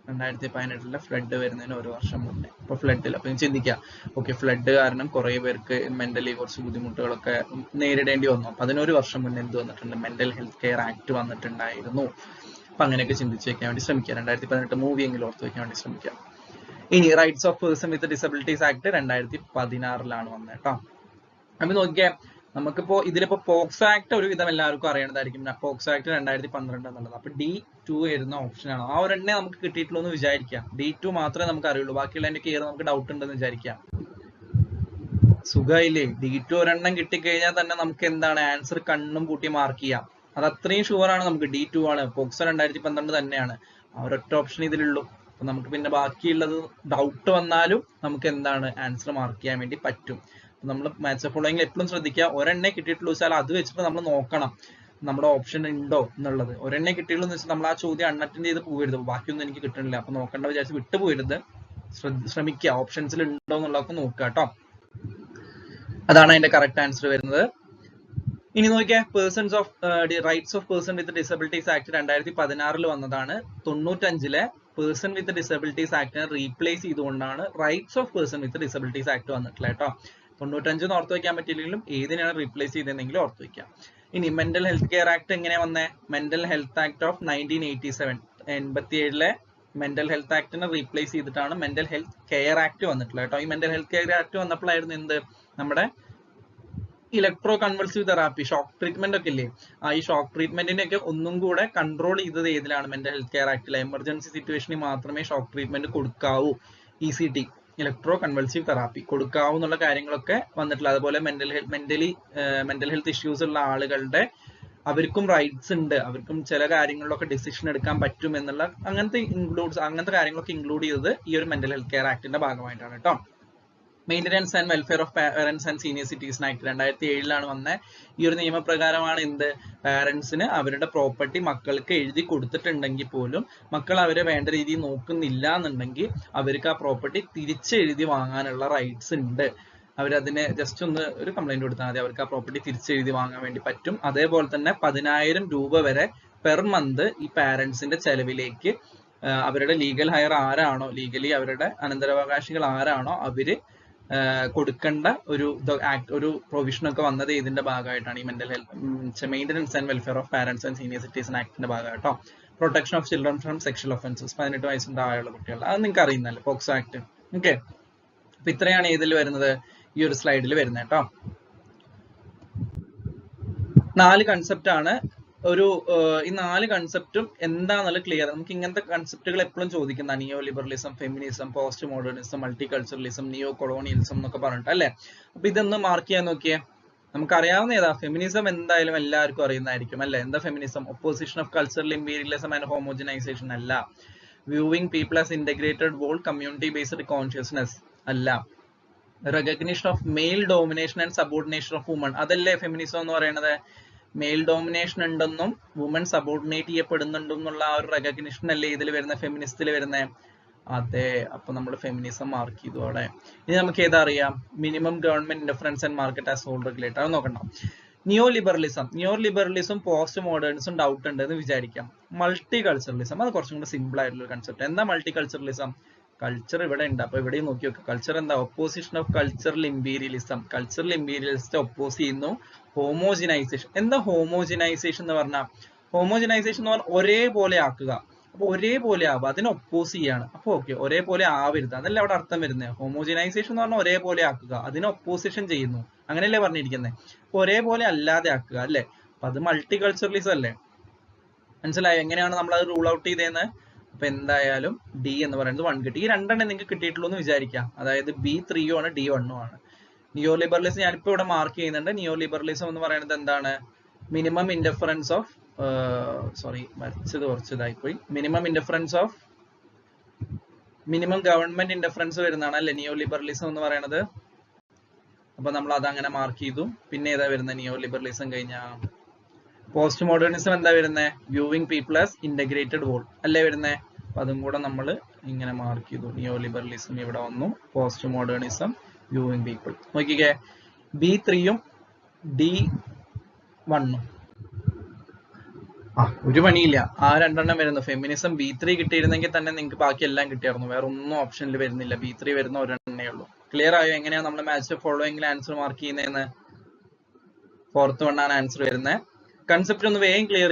2018 ഫ്ലഡ് വരുന്നതിന് 1 വർഷം മുന്നേ. ഇപ്പൊ ഫ്ലഡിൽ അപ്പൊ ചിന്തിക്കുക, ഓക്കെ, ഫ്ലഡ് കാരണം കുറെ പേർക്ക് മെന്റലി കുറച്ച് ബുദ്ധിമുട്ടുകളൊക്കെ നേരിടേണ്ടി വന്നു. അപ്പൊ അതിനൊരു വർഷം മുന്നേ എന്ത് വന്നിട്ടുണ്ട്? മെന്റൽ ഹെൽത്ത് കെയർ ആക്ട് വന്നിട്ടുണ്ടായിരുന്നു. അപ്പൊ അങ്ങനെയൊക്കെ ചിന്തിച്ച് വെക്കാൻ വേണ്ടി ശ്രമിക്കുക. 2018 മൂവിയെങ്കിലും ഓർത്ത് വെക്കാൻ വേണ്ടി ശ്രമിക്കുക. ഇനി rights of person with disabilities act 2016 വന്നത് കേട്ടോ. അപ്പൊ നോക്കിയേ, നമുക്കിപ്പോ ഇതിലിപ്പോ പോക്സോ ആക്ട് ഒരുവിധം എല്ലാവർക്കും അറിയണതായിരിക്കും. പോക്സോ ആക്ട് 2012 എന്നുള്ളത്. അപ്പൊ D2 വരുന്ന ഓപ്ഷനാണ്. ആ ഒരെണ്ണേ നമുക്ക് കിട്ടിയിട്ടുള്ളൂ എന്ന് വിചാരിക്കാം. D2 മാത്രമേ നമുക്ക് അറിയുള്ളൂ, ബാക്കിയുള്ളതിന്റെ കെയർ നമുക്ക് ഡൗട്ട് ഉണ്ടെന്ന് വിചാരിക്കാം. സുഖമായില്ലേ? D2 ഒരെണ്ണം കിട്ടിക്കഴിഞ്ഞാൽ തന്നെ നമുക്ക് എന്താണ് ആൻസർ കണ്ണും പൂട്ടി മാർക്ക് ചെയ്യാം. അത് അത്രയും ഷുവറാണ്. നമുക്ക് D2 ആണ്, പോക്സോ 2012 തന്നെയാണ്. ആ ഒരൊറ്റ ഓപ്ഷൻ ഇതിലുള്ളൂ. അപ്പൊ നമുക്ക് പിന്നെ ബാക്കിയുള്ളത് ഡൗട്ട് വന്നാലും നമുക്ക് എന്താണ് ആൻസർ മാർക്ക് ചെയ്യാൻ വേണ്ടി പറ്റും. നമ്മൾ മാച്ച് ഓഫ് ഫോളോയിങ്ങിൽ എപ്പോഴും ശ്രദ്ധിക്കുക, ഒരെണ്ണേ കിട്ടിയിട്ടുള്ളൂ വെച്ചാൽ അത് വെച്ചിട്ട് നമ്മൾ നോക്കണം നമ്മുടെ ഓപ്ഷൻ ഉണ്ടോ എന്നുള്ളത്. ഒരെണ്ണേ കിട്ടിയുള്ളൂ എന്ന് വെച്ചാൽ നമ്മൾ ആ ചോദ്യം അൺഅറ്റൻഡ് ചെയ്ത് പോകരുത്. ബാക്കിയൊന്നും എനിക്ക് കിട്ടണില്ല അപ്പൊ നോക്കേണ്ട വിചാരിച്ച് വിട്ടു പോകരുത്. ശ്രമിക്കുക ഓപ്ഷൻസിൽ ഉണ്ടോ എന്നുള്ളതൊക്കെ നോക്കുക കേട്ടോ. അതാണ് അതിന്റെ കറക്റ്റ് ആൻസർ വരുന്നത്. ഇനി നോക്കിയാൽ persons of rights of person with disabilities act 2016 വന്നതാണ്. 95 പേഴ്സൺ വിത്ത് ഡിസബിലിറ്റീസ് ആക്ടിനെ റീപ്ലേസ് ചെയ്തുകൊണ്ടാണ് rights of person with disabilities act വന്നിട്ടുള്ളത് കേട്ടോ. 95 ഓർത്ത് വെക്കാൻ പറ്റില്ലെങ്കിലും ഏതിനാണ് റീപ്ലേസ് ചെയ്തതെന്നെങ്കിലും ഓർത്ത് വെക്കാം. ഇനി മെന്റൽ ഹെൽത്ത് കെയർ ആക്ട് എങ്ങനെയാ വന്നേ? Mental health act of 1987 87 mental health ആക്ടിനെ റീപ്ലേസ് ചെയ്തിട്ടാണ് മെന്റൽ ഹെൽത്ത് കെയർ ആക്ട് വന്നിട്ടുള്ളത് കേട്ടോ. ഈ മെന്റൽ ഹെൽത്ത് കെയർ ആക്ട് വന്നപ്പോഴായിരുന്നു എന്ത്, നമ്മുടെ electro convulsive therapy, shock treatment ഒക്കെ ഇല്ലേ, ഈ ഷോക്ക് ട്രീറ്റ്മെന്റിനെ ഒക്കെ ഒന്നും കൂടെ കൺട്രോൾ ചെയ്തത് ഏതിലാണ്? മെന്റൽ ഹെൽത്ത് കെയർ ആക്ടിലെ. എമർജൻസി സിറ്റുവേഷനിൽ മാത്രമേ ഷോക്ക് ട്രീറ്റ്മെന്റ് കൊടുക്കാവൂ, ECT ഇലക്ട്രോ കൺവൾസീവ് തെറാപ്പി കൊടുക്കാവൂ എന്നുള്ള കാര്യങ്ങളൊക്കെ വന്നിട്ടുള്ള. അതുപോലെ മെന്റൽ ഹെൽത്ത് ഇഷ്യൂസ് ഉള്ള ആളുകളുടെ അവർക്കും റൈറ്റ്സ് ഉണ്ട്, അവർക്കും ചില കാര്യങ്ങളിലൊക്കെ ഡിസിഷൻ എടുക്കാൻ പറ്റും എന്നുള്ള അങ്ങനത്തെ കാര്യങ്ങളൊക്കെ ഇൻക്ലൂഡ് ചെയ്തത് ഈ ഒരു മെന്റൽ ഹെൽത്ത് കെയർ ആക്ടിന്റെ ഭാഗമായിട്ടാണ് കേട്ടോ. Maintenance and welfare of parents and senior citizen act 2007 വന്നത്. ഈ ഒരു നിയമപ്രകാരമാണ് എന്ത്, പാരന്റ്സിന് അവരുടെ പ്രോപ്പർട്ടി മക്കൾക്ക് എഴുതി കൊടുത്തിട്ടുണ്ടെങ്കിൽ പോലും മക്കൾ അവരെ വേണ്ട രീതിയിൽ നോക്കുന്നില്ല എന്നുണ്ടെങ്കിൽ അവർക്ക് ആ പ്രോപ്പർട്ടി തിരിച്ചെഴുതി വാങ്ങാനുള്ള റൈറ്റ്സ് ഉണ്ട്. അവരതിനെ ജസ്റ്റ് ഒന്ന് ഒരു കംപ്ലൈന്റ് കൊടുത്താൽ മതി, അവർക്ക് ആ പ്രോപ്പർട്ടി തിരിച്ചെഴുതി വാങ്ങാൻ വേണ്ടി പറ്റും. അതേപോലെ തന്നെ 10,000 രൂപ വരെ പെർ മന്ത് ഈ പാരന്റ്സിന്റെ ചെലവിലേക്ക് അവരുടെ ലീഗൽ ഹയർ ആരാണോ, ലീഗലി അവരുടെ അനന്തരാവകാശികൾ ആരാണോ അവര് കൊടുക്കേണ്ട ഒരു പ്രൊവിഷനൊക്കെ വന്നത് ഇതിന്റെ ഭാഗമായിട്ടാണ്, ഈ mental health maintenance and welfare of parents and senior citizen ആക്ടിന്റെ ഭാഗമായിട്ടോ. Protection of children from sexual offences, 18 വയസ്സിന് താഴെയുള്ള കുട്ടികൾ, അത് നിങ്ങൾക്ക് അറിയുന്നല്ലേ, പോക്സോ ആക്ട്. ഓക്കെ, അപ്പൊ ഇത്രയാണ് ഇതിൽ വരുന്നത്, ഈ ഒരു സ്ലൈഡിൽ വരുന്നത് കേട്ടോ. 4 കൺസെപ്റ്റ് ആണ്. ഈ 4 കൺസെപ്റ്റും എന്താണെന്നുള്ളത് ക്ലിയർ. നമുക്ക് ഇങ്ങനത്തെ കൺസെപ്റ്റുകൾ എപ്പോഴും ചോദിക്കുന്ന neo liberalism, feminism, post modernism, multi culturalism, neo colonialism എന്നൊക്കെ പറഞ്ഞിട്ട് അല്ലേ. അപ്പൊ ഇതൊന്ന് മാർക്ക് ചെയ്യാൻ നോക്കിയേ. നമുക്കറിയാവുന്ന ഏതാ? ഫെമിനിസം എന്തായാലും എല്ലാവർക്കും അറിയുന്നതായിരിക്കും അല്ലെ. എന്താ feminism? Opposition of cultural imperialism and homogenisation അല്ല. Viewing people as integrated whole community based consciousness അല്ല. Recognition of male domination and subordination of woman, അതല്ലേ ഫെമിനിസം എന്ന് പറയുന്നത്. മെയിൽ ഡോമിനേഷൻ ഉണ്ടെന്നും വുമൺ സബോർഡിനേറ്റ് ചെയ്യപ്പെടുന്നുണ്ടെന്നും എന്നുള്ള ആ ഒരു റെക്കഗ്നിഷൻ അല്ലേ ഇതിൽ വരുന്ന, ഫെമിനിസ്റ്റിൽ വരുന്നത്. അതെ, അപ്പൊ നമ്മൾ ഫെമിനിസം മാർക്ക് ചെയ്തു അവിടെ. ഇനി നമുക്ക് ഏതാ അറിയാം? Minimum government interference and market as whole regulator, അത് നോക്കണം. Neo liberalism post modernism doubt ഉണ്ട് എന്ന് വിചാരിക്കാം. മൾട്ടി കൾച്ചറലിസം, അത് കുറച്ചും കൂടെ സിമ്പിൾ ആയിട്ടുള്ള കൺസെപ്റ്റ്. എന്താ മൾട്ടി കൾച്ചറലിസം? കൾച്ചർ ഇവിടെ ഉണ്ട്, അപ്പൊ ഇവിടെയും നോക്കി നോക്കുക. കൾച്ചർ എന്താ? Opposition of cultural imperialism. Cultural imperialist oppose ചെയ്യുന്നു. ഹോമോജിനൈസേഷൻ, എന്താ ഹോമോജിനൈസേഷൻ എന്ന് പറഞ്ഞാൽ? ഹോമോജിനൈസേഷൻ എന്ന് പറഞ്ഞാൽ ഒരേപോലെ ആക്കുക. അപ്പൊ ഒരേപോലെ ആവുക, അതിനെ ഒപ്പോസ് ചെയ്യാണ്. അപ്പൊ ഓക്കെ, ഒരേപോലെ ആവരുത്, അതല്ല അവിടെ അർത്ഥം വരുന്നത്. ഹോമോജിനൈസേഷൻ എന്ന് പറഞ്ഞാൽ ഒരേപോലെ ആക്കുക, അതിനെ ഒപ്പോസിഷൻ ചെയ്യുന്നു, അങ്ങനെയല്ലേ പറഞ്ഞിരിക്കുന്നത്. അപ്പൊ ഒരേപോലെ അല്ലാതെ ആക്കുക അല്ലെ. അപ്പൊ അത് മൾട്ടി കൾച്ചറലിസം അല്ലേ. മനസ്സിലായോ എങ്ങനെയാണ് നമ്മൾ അത് റൂൾ ഔട്ട് ചെയ്തതെന്ന്? അപ്പൊ എന്തായാലും ഡി എന്ന് പറയുന്നത് 1 കിട്ടി. ഈ 2 നിങ്ങൾക്ക് കിട്ടിയിട്ടുള്ളൂ എന്ന് വിചാരിക്കാം. അതായത് B3 ആണ്, D1 ആണ്. നിയോ ലിബറലിസം ഞാനിപ്പോ ഇവിടെ മാർക്ക് ചെയ്യുന്നുണ്ട്. നിയോ ലിബറലിസം എന്ന് പറയുന്നത് എന്താണ്? മിനിമം ഇന്റർഫറൻസ് ഓഫ് വരച്ചത് കുറച്ചതായി പോയി. മിനിമം ഗവൺമെന്റ് ഇന്റർഫറൻസ് വരുന്നതാണ് അല്ലെ നിയോ ലിബറലിസം എന്ന് പറയുന്നത്. അപ്പൊ നമ്മൾ അത് അങ്ങനെ മാർക്ക് ചെയ്തു. പിന്നെ ഏതാ വരുന്നത്? നിയോ ലിബറലിസം കഴിഞ്ഞ പോസ്റ്റ് മോഡേണിസം എന്താ വരുന്നത്? Viewing people as integrated whole അല്ലേ വരുന്നത്. അപ്പൊ അതും കൂടെ നമ്മൾ ഇങ്ങനെ മാർക്ക് ചെയ്തു. നിയോ ലിബറലിസം ഇവിടെ വന്നു, പോസ്റ്റ് മോഡേണിസം, വ്യൂവിംഗ് പീപ്പിൾ. നോക്കിക്കേ, B3യും D1ഉം ഒരു പണിയില്ല, ആ 2 വരുന്നു. ഫെമിനിസം B3 കിട്ടിയിരുന്നെങ്കിൽ തന്നെ നിങ്ങൾക്ക് ബാക്കി എല്ലാം കിട്ടിയായിരുന്നു. വേറെ ഒന്നും ഓപ്ഷനിൽ വരുന്നില്ല. B3 വരുന്ന ഒരെണ്ണേ ഉള്ളൂ. ക്ലിയർ ആയോ എങ്ങനെയാണ് നമ്മൾ മാച്ച് ഫോളോയിങ്ങിൽ ആൻസർ മാർക്ക് ചെയ്യുന്നതെന്ന്? 4th 1 ആണ് ആൻസർ വരുന്നത്. കൺസെപ്റ്റ് ഒന്ന് വേഗം ക്ലിയർ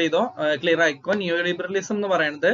ആയിക്കോ. നിയോ ലിബറലിസം എന്ന് പറയുന്നത്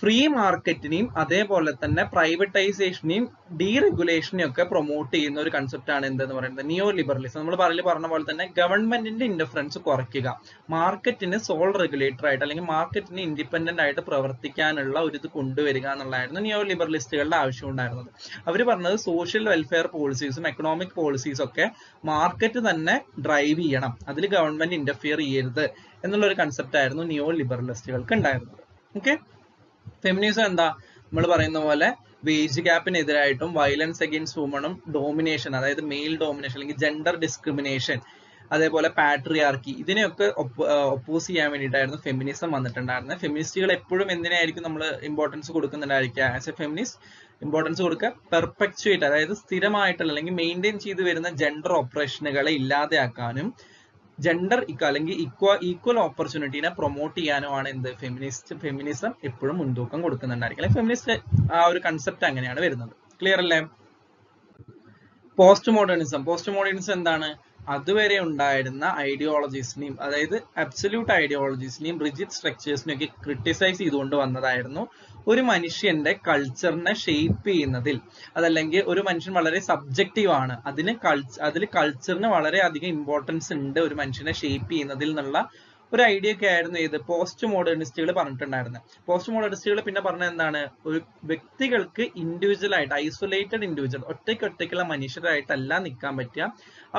ഫ്രീ മാർക്കറ്റിനെയും അതേപോലെ തന്നെ പ്രൈവറ്റൈസേഷനെയും ഡീറെഗുലേഷനെയും ഒക്കെ പ്രൊമോട്ട് ചെയ്യുന്ന ഒരു കൺസെപ്റ്റ് ആണ് എന്തെന്ന് പറയുന്നത് നിയോ ലിബറലിസം. നമ്മൾ പറഞ്ഞ പോലെ തന്നെ ഗവൺമെന്റിന്റെ ഇന്റർഫറൻസ് കുറയ്ക്കുക, മാർക്കറ്റിന് സോൾ റെഗുലേറ്റർ ആയിട്ട് അല്ലെങ്കിൽ മാർക്കറ്റിന് ഇൻഡിപെൻഡന്റ് ആയിട്ട് പ്രവർത്തിക്കാനുള്ള ഒരു ഇത് കൊണ്ടുവരിക എന്നുള്ളതായിരുന്നു നിയോ ലിബറലിസ്റ്റുകളുടെ ആവശ്യം ഉണ്ടായിരുന്നത്. അവർ പറഞ്ഞത് സോഷ്യൽ വെൽഫെയർ പോളിസീസും എക്കണോമിക് പോളിസീസും ഒക്കെ മാർക്കറ്റ് തന്നെ ഡ്രൈവ് ചെയ്യണം, അതിൽ ഗവൺമെന്റ് ഇന്റർഫിയർ ചെയ്യരുത് എന്നുള്ള ഒരു കൺസെപ്റ്റ് ആയിരുന്നു നിയോ ലിബറലിസ്റ്റുകൾക്ക് ഉണ്ടായിരുന്നത്. ഓക്കെ, ഫെമിനിസം എന്താ? നമ്മൾ പറയുന്ന പോലെ വേജ് ഗ്യാപ്പിനെതിരായിട്ടും വയലൻസ് അഗെയിൻസ്റ്റ് വുമണും ഡോമിനേഷൻ, അതായത് മെയിൽ ഡോമിനേഷൻ അല്ലെങ്കിൽ ജെൻഡർ ഡിസ്ക്രിമിനേഷൻ, അതേപോലെ പാട്രിയാർക്കി, ഇതിനെയൊക്കെ ഒപ്പോസ് ചെയ്യാൻ വേണ്ടിയിട്ടായിരുന്നു ഫെമിനിസം വന്നിട്ടുണ്ടായിരുന്നത്. ഫെമിനിസ്റ്റുകൾ എപ്പോഴും എന്തിനായിരിക്കും നമ്മൾ ഇമ്പോർട്ടൻസ് കൊടുക്കുന്നുണ്ടായിരിക്കുക? ആസ് എ ഫെമിനിസ്റ്റ് ഇമ്പോർട്ടൻസ് കൊടുക്കുക പെർപെക്ച്വേറ്റ്, അതായത് സ്ഥിരമായിട്ടുള്ള അല്ലെങ്കിൽ മെയിൻറ്റെയിൻ ചെയ്തു വരുന്ന ജെൻഡർ ഓപ്പറേഷനുകളെ ഇല്ലാതെയാക്കാനും ജെൻഡർ അല്ലെങ്കിൽ ഈക്വൽ ഓപ്പർച്യൂണിറ്റീനെ പ്രൊമോട്ട് ചെയ്യാനുമാണ് എന്ത് ഫെമിനിസം എപ്പോഴും മുൻതൂക്കം കൊടുക്കുന്നുണ്ടായിരിക്കും. അല്ലെങ്കിൽ ഫെമിനിസ്റ്റ് ആ ഒരു കൺസെപ്റ്റ് അങ്ങനെയാണ് വരുന്നത്. ക്ലിയർ അല്ലേ? പോസ്റ്റ് മോഡേണിസം എന്താണ്? അതുവരെ ഉണ്ടായിരുന്ന ഐഡിയോളജീസിനെയും അതായത് അബ്സല്യൂട്ട് ഐഡിയോളജീസിനെയും റിജിഡ് സ്ട്രക്ചേഴ്സിനെയും ഒക്കെ ക്രിട്ടിസൈസ് ചെയ്തുകൊണ്ട് വന്നതായിരുന്നു. ഒരു മനുഷ്യന്റെ കൾച്ചറിനെ ഷേപ്പ് ചെയ്യുന്നതിൽ, അതല്ലെങ്കിൽ ഒരു മനുഷ്യൻ വളരെ സബ്ജക്റ്റീവ് ആണ്, അതിൽ കൾച്ചറിന് വളരെ അധികം ഇമ്പോർട്ടൻസ് ഉണ്ട് ഒരു മനുഷ്യനെ ഷേപ്പ് ചെയ്യുന്നതിൽ എന്നുള്ള ഒരു ഐഡിയ ഒക്കെ ആയിരുന്നു ഇത് പോസ്റ്റ് മോഡേണിസ്റ്റുകൾ പറഞ്ഞിട്ടുണ്ടായിരുന്നത്. പോസ്റ്റ് മോഡേണിസ്റ്റുകൾ പിന്നെ പറഞ്ഞത് എന്താണ്? ഒരു വ്യക്തികൾക്ക് ഇൻഡിവിജ്വൽ ആയിട്ട് ഐസൊലേറ്റഡ് ഇൻഡിവിജ്വൽ ഒറ്റയ്ക്കുള്ള മനുഷ്യരായിട്ടല്ല നിൽക്കാൻ പറ്റുക,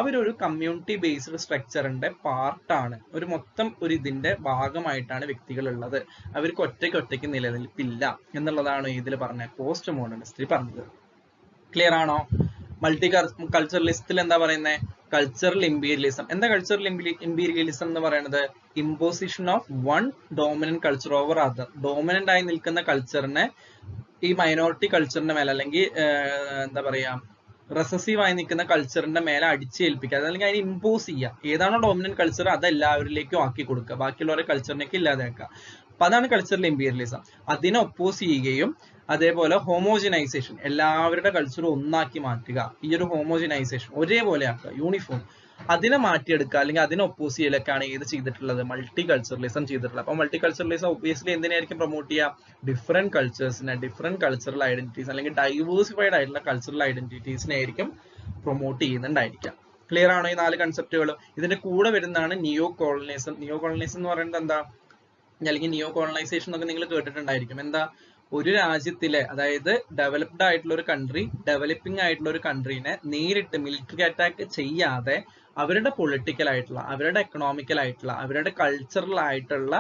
അവരൊരു കമ്മ്യൂണിറ്റി ബേസ്ഡ് സ്ട്രക്ചറിന്റെ പാർട്ടാണ്, ഒരു മൊത്തം ഒരു ഇതിന്റെ ഭാഗമായിട്ടാണ് വ്യക്തികൾ ഉള്ളത്, അവർക്ക് ഒറ്റയ്ക്ക് നിലനിൽപ്പില്ല എന്നുള്ളതാണ് ഇതിൽ പറഞ്ഞ പോസ്റ്റ് മോഡേണിസ്റ്റ് പറഞ്ഞത്. ക്ലിയർ ആണോ? മൾട്ടി കൾച്ചറലിസ്റ്റിൽ എന്താ പറയുന്നത്? Cultural imperialism. എന്താ കൾച്ചറൽ ഇമ്പീരിയലിസം എന്ന് പറയുന്നത്? Imposition of one dominant culture over other. Dominant ആയി നിൽക്കുന്ന കൾച്ചറിനെ ഈ മൈനോറിറ്റി കൾച്ചറിന്റെ മേലെ അല്ലെങ്കിൽ എന്താ പറയാ റെസസീവ് ആയി നിൽക്കുന്ന കൾച്ചറിന്റെ മേലെ അടിച്ചേൽപ്പിക്കുക, അല്ലെങ്കിൽ അതിനെ ഇമ്പോസ് ചെയ്യുക. ഏതാണോ ഡോമിനന്റ് കൾച്ചർ അത് എല്ലാവരിലേക്കും ആക്കി കൊടുക്കുക, ബാക്കിയുള്ളവരെ കൾച്ചറിനേക്ക് ഇല്ലാതെയാക്കുക. അപ്പൊ അതാണ് കൾച്ചറൽ ഇമ്പീരിയലിസം. അതിനെ ഒപ്പോസ് ചെയ്യുകയും അതേപോലെ ഹോമോജനൈസേഷൻ, എല്ലാവരുടെ കൾച്ചറും ഒന്നാക്കി മാറ്റുക, ഈ ഒരു ഹോമോജനൈസേഷൻ ഒരേപോലെ ആക്കുക, യൂണിഫോം, അതിനെ മാറ്റിയെടുക്കുക അല്ലെങ്കിൽ അതിനെ ഒപ്പോസ് ചെയ്യലൊക്കെയാണ് ഏത് ചെയ്തിട്ടുള്ളത്, മൾട്ടി കൾച്ചറലിസം ചെയ്തിട്ടുള്ളത്. അപ്പൊ മൾട്ടി കൾച്ചറലിസം ഒബ്വിയസ്ലി എന്തിനായിരിക്കും പ്രൊമോട്ട് ചെയ്യുക, ഡിഫറെന്റ് കൾച്ചേഴ്സിനെ, ഡിഫറെന്റ് കൾച്ചറൽ ഐഡന്റിറ്റീസ് അല്ലെങ്കിൽ ഡൈവേഴ്സിഫൈഡ് ആയിട്ടുള്ള കൾച്ചറൽ ഐഡന്റിറ്റീസിനെ ആയിരിക്കും പ്രൊമോട്ട് ചെയ്യുന്നുണ്ടായിരിക്കാം. ക്ലിയർ ആണോ ഈ 4 കൺസെപ്റ്റുകൾ? ഇതിന്റെ കൂടെ വരുന്നതാണ് നിയോ കോളനിസം. നിയോ കോളനിസം എന്ന് പറയുന്നത് എന്താ, അല്ലെങ്കിൽ നിയോ കോളനൈസേഷൻ എന്നൊക്കെ നിങ്ങൾ കേട്ടിട്ടുണ്ടായിരിക്കും. എന്താ, ഒരു രാജ്യത്തിലെ, അതായത് ഡെവലപ്ഡ് ആയിട്ടുള്ള ഒരു കൺട്രി ഡെവലപ്പിംഗ് ആയിട്ടുള്ള ഒരു കൺട്രീനെ നേരിട്ട് മിലിറ്ററി അറ്റാക്ക് ചെയ്യാതെ അവരുടെ പൊളിറ്റിക്കൽ ആയിട്ടുള്ള, അവരുടെ എക്കണോമിക്കൽ ആയിട്ടുള്ള, അവരുടെ കൾച്ചറൽ ആയിട്ടുള്ള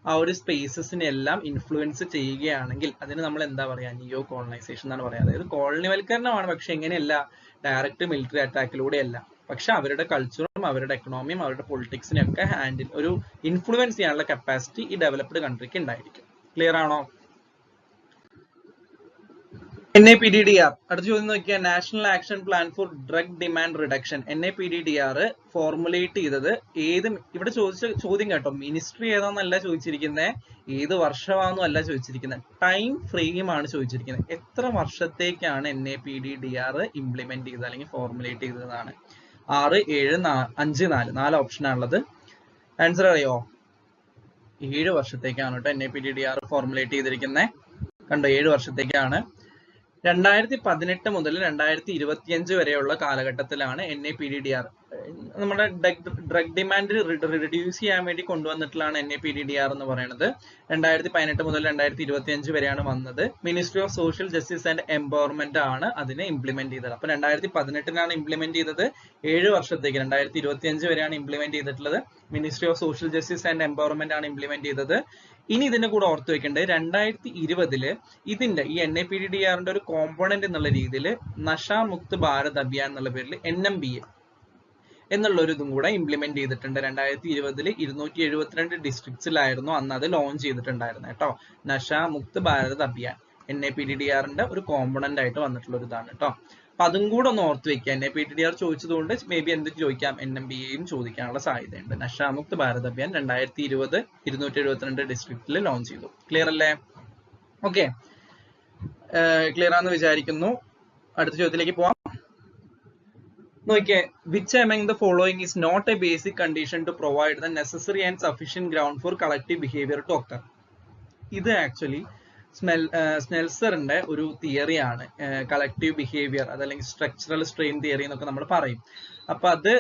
ആ ഒരു സ്പേസസിനെ എല്ലാം ഇൻഫ്ലുവൻസ് ചെയ്യുകയാണെങ്കിൽ അതിന് നമ്മൾ എന്താ പറയാ, നിയോ കോളനൈസേഷൻ എന്നാണ് പറയാ. അതായത് കോളനിവൽക്കരണമാണ്, പക്ഷെ എങ്ങനെയല്ല, ഡയറക്റ്റ് മിലിറ്ററി അറ്റാക്കിലൂടെയല്ല, പക്ഷെ അവരുടെ കൾച്ചറും അവരുടെ എക്കണോമിയും അവരുടെ പൊളിറ്റിക്സിനെയും ഒക്കെ ഒരു ഇൻഫ്ലുവൻസ് ചെയ്യാനുള്ള കപ്പാസിറ്റി ഈ ഡെവലപ്ഡ് കൺട്രിക്ക് ഉണ്ടായിരിക്കും. ക്ലിയർ ആണോ? NAPDDR അടുത്ത ചോദ്യം നോക്കിയാൽ, national action plan for drug demand reduction. NAPDDR formulate ചെയ്തത് ഏത്, ഇവിടെ ചോദിച്ച ചോദ്യം കേട്ടോ, മിനിസ്ട്രി ഏതാന്നല്ല ചോദിച്ചിരിക്കുന്നത്, ഏത് വർഷമാണെന്നും അല്ല ചോദിച്ചിരിക്കുന്നത്, ടൈം ഫ്രെയിം ആണ് ചോദിച്ചിരിക്കുന്നത്. എത്ര വർഷത്തേക്കാണ് NAPDDR ഇംപ്ലിമെന്റ് ചെയ്തത് അല്ലെങ്കിൽ ഫോർമുലേറ്റ് ചെയ്തതാണ്. 6, 7, 5, 4 4 ഓപ്ഷൻ ആണുള്ളത്. ആൻസർ അറിയോ? 7 വർഷത്തേക്കാണ് കേട്ടോ NAPDDR ഫോർമുലേറ്റ് ചെയ്തിരിക്കുന്നത്. കണ്ടോ, 7 വർഷത്തേക്കാണ്. 2018 മുതൽ 2025 വരെയുള്ള കാലഘട്ടത്തിലാണ് NAPDDR നമ്മുടെ ഡ്രഗ് ഡിമാൻഡ് റിഡ്യൂസ് ചെയ്യാൻ വേണ്ടി കൊണ്ടുവന്നിട്ടുള്ളതാണ് NAPDDR എന്ന് പറയുന്നത്. 2018 മുതൽ 2025 വരെയാണ് വന്നത്. Ministry of social justice and empowerment ആണ് അതിനെ ഇംപ്ലിമെന്റ് ചെയ്തത്. അപ്പൊ 2018 ഇംപ്ലിമെന്റ് ചെയ്തത്, 7 വർഷത്തേക്ക് 2025 വരെയാണ് ഇംപ്ലിമെന്റ് ചെയ്തിട്ടുള്ളത്. Ministry of social justice and empowerment ആണ് ഇംപ്ലിമെന്റ് ചെയ്തത്. ഇനി ഇതിന്റെ കൂടെ ഓർത്ത് വെക്കേണ്ടത്, 2020 ഇതിന്റെ ഈ NAPDDRന്റെ ഒരു കോമ്പോണന്റ് എന്നുള്ള രീതിയിൽ നശാ മുക്ത് ഭാരത് അഭിയാൻ എന്നുള്ള പേരിൽ NMBA എന്നുള്ള ഒരു ഇതും കൂടെ ഇംപ്ലിമെന്റ് ചെയ്തിട്ടുണ്ട്. 2020 272 ഡിസ്ട്രിക്ട്സിലായിരുന്നു അന്ന് അത് ലോഞ്ച് ചെയ്തിട്ടുണ്ടായിരുന്നത് കേട്ടോ. നശാ മുക്ത് ഭാരത് അഭിയാൻ NAPDDRന്റെ ഒരു കോമ്പോണന്റ് ആയിട്ട് വന്നിട്ടുള്ള ഒരു ഇതാണ് കേട്ടോ. അപ്പൊ അതും കൂടെ ഒന്ന് ഓർത്ത് വെക്കുക. NAPDDR ചോദിച്ചതുകൊണ്ട് മേ ബി എന്ത് ചോദിക്കാം, NMBAയും ചോദിക്കാനുള്ള സാധ്യതയുണ്ട്. നശാ മുക്ത് ഭാരത് അഭിയാൻ 2020 272 ഡിസ്ട്രിക്റ്റിൽ ലോഞ്ച് ചെയ്തു. ക്ലിയർ അല്ലേ? ഓക്കെ, ക്ലിയർ ആണെന്ന് വിചാരിക്കുന്നു. അടുത്ത ചോദ്യത്തിലേക്ക് പോവാം. നോക്കിയേ, which among the following is not a basic condition to provide the necessary and sufficient ground for collective behaviour to occur. ഇത് ആക്ച്വലി സ്നെൽസറിന്റെ ഒരു തിയറിയാണ്, കളക്റ്റീവ് ബിഹേവിയർ അതല്ലെങ്കിൽ സ്ട്രക്ചറൽ സ്ട്രെയിൻ തിയറി എന്നൊക്കെ നമ്മൾ പറയും. അപ്പൊ അത്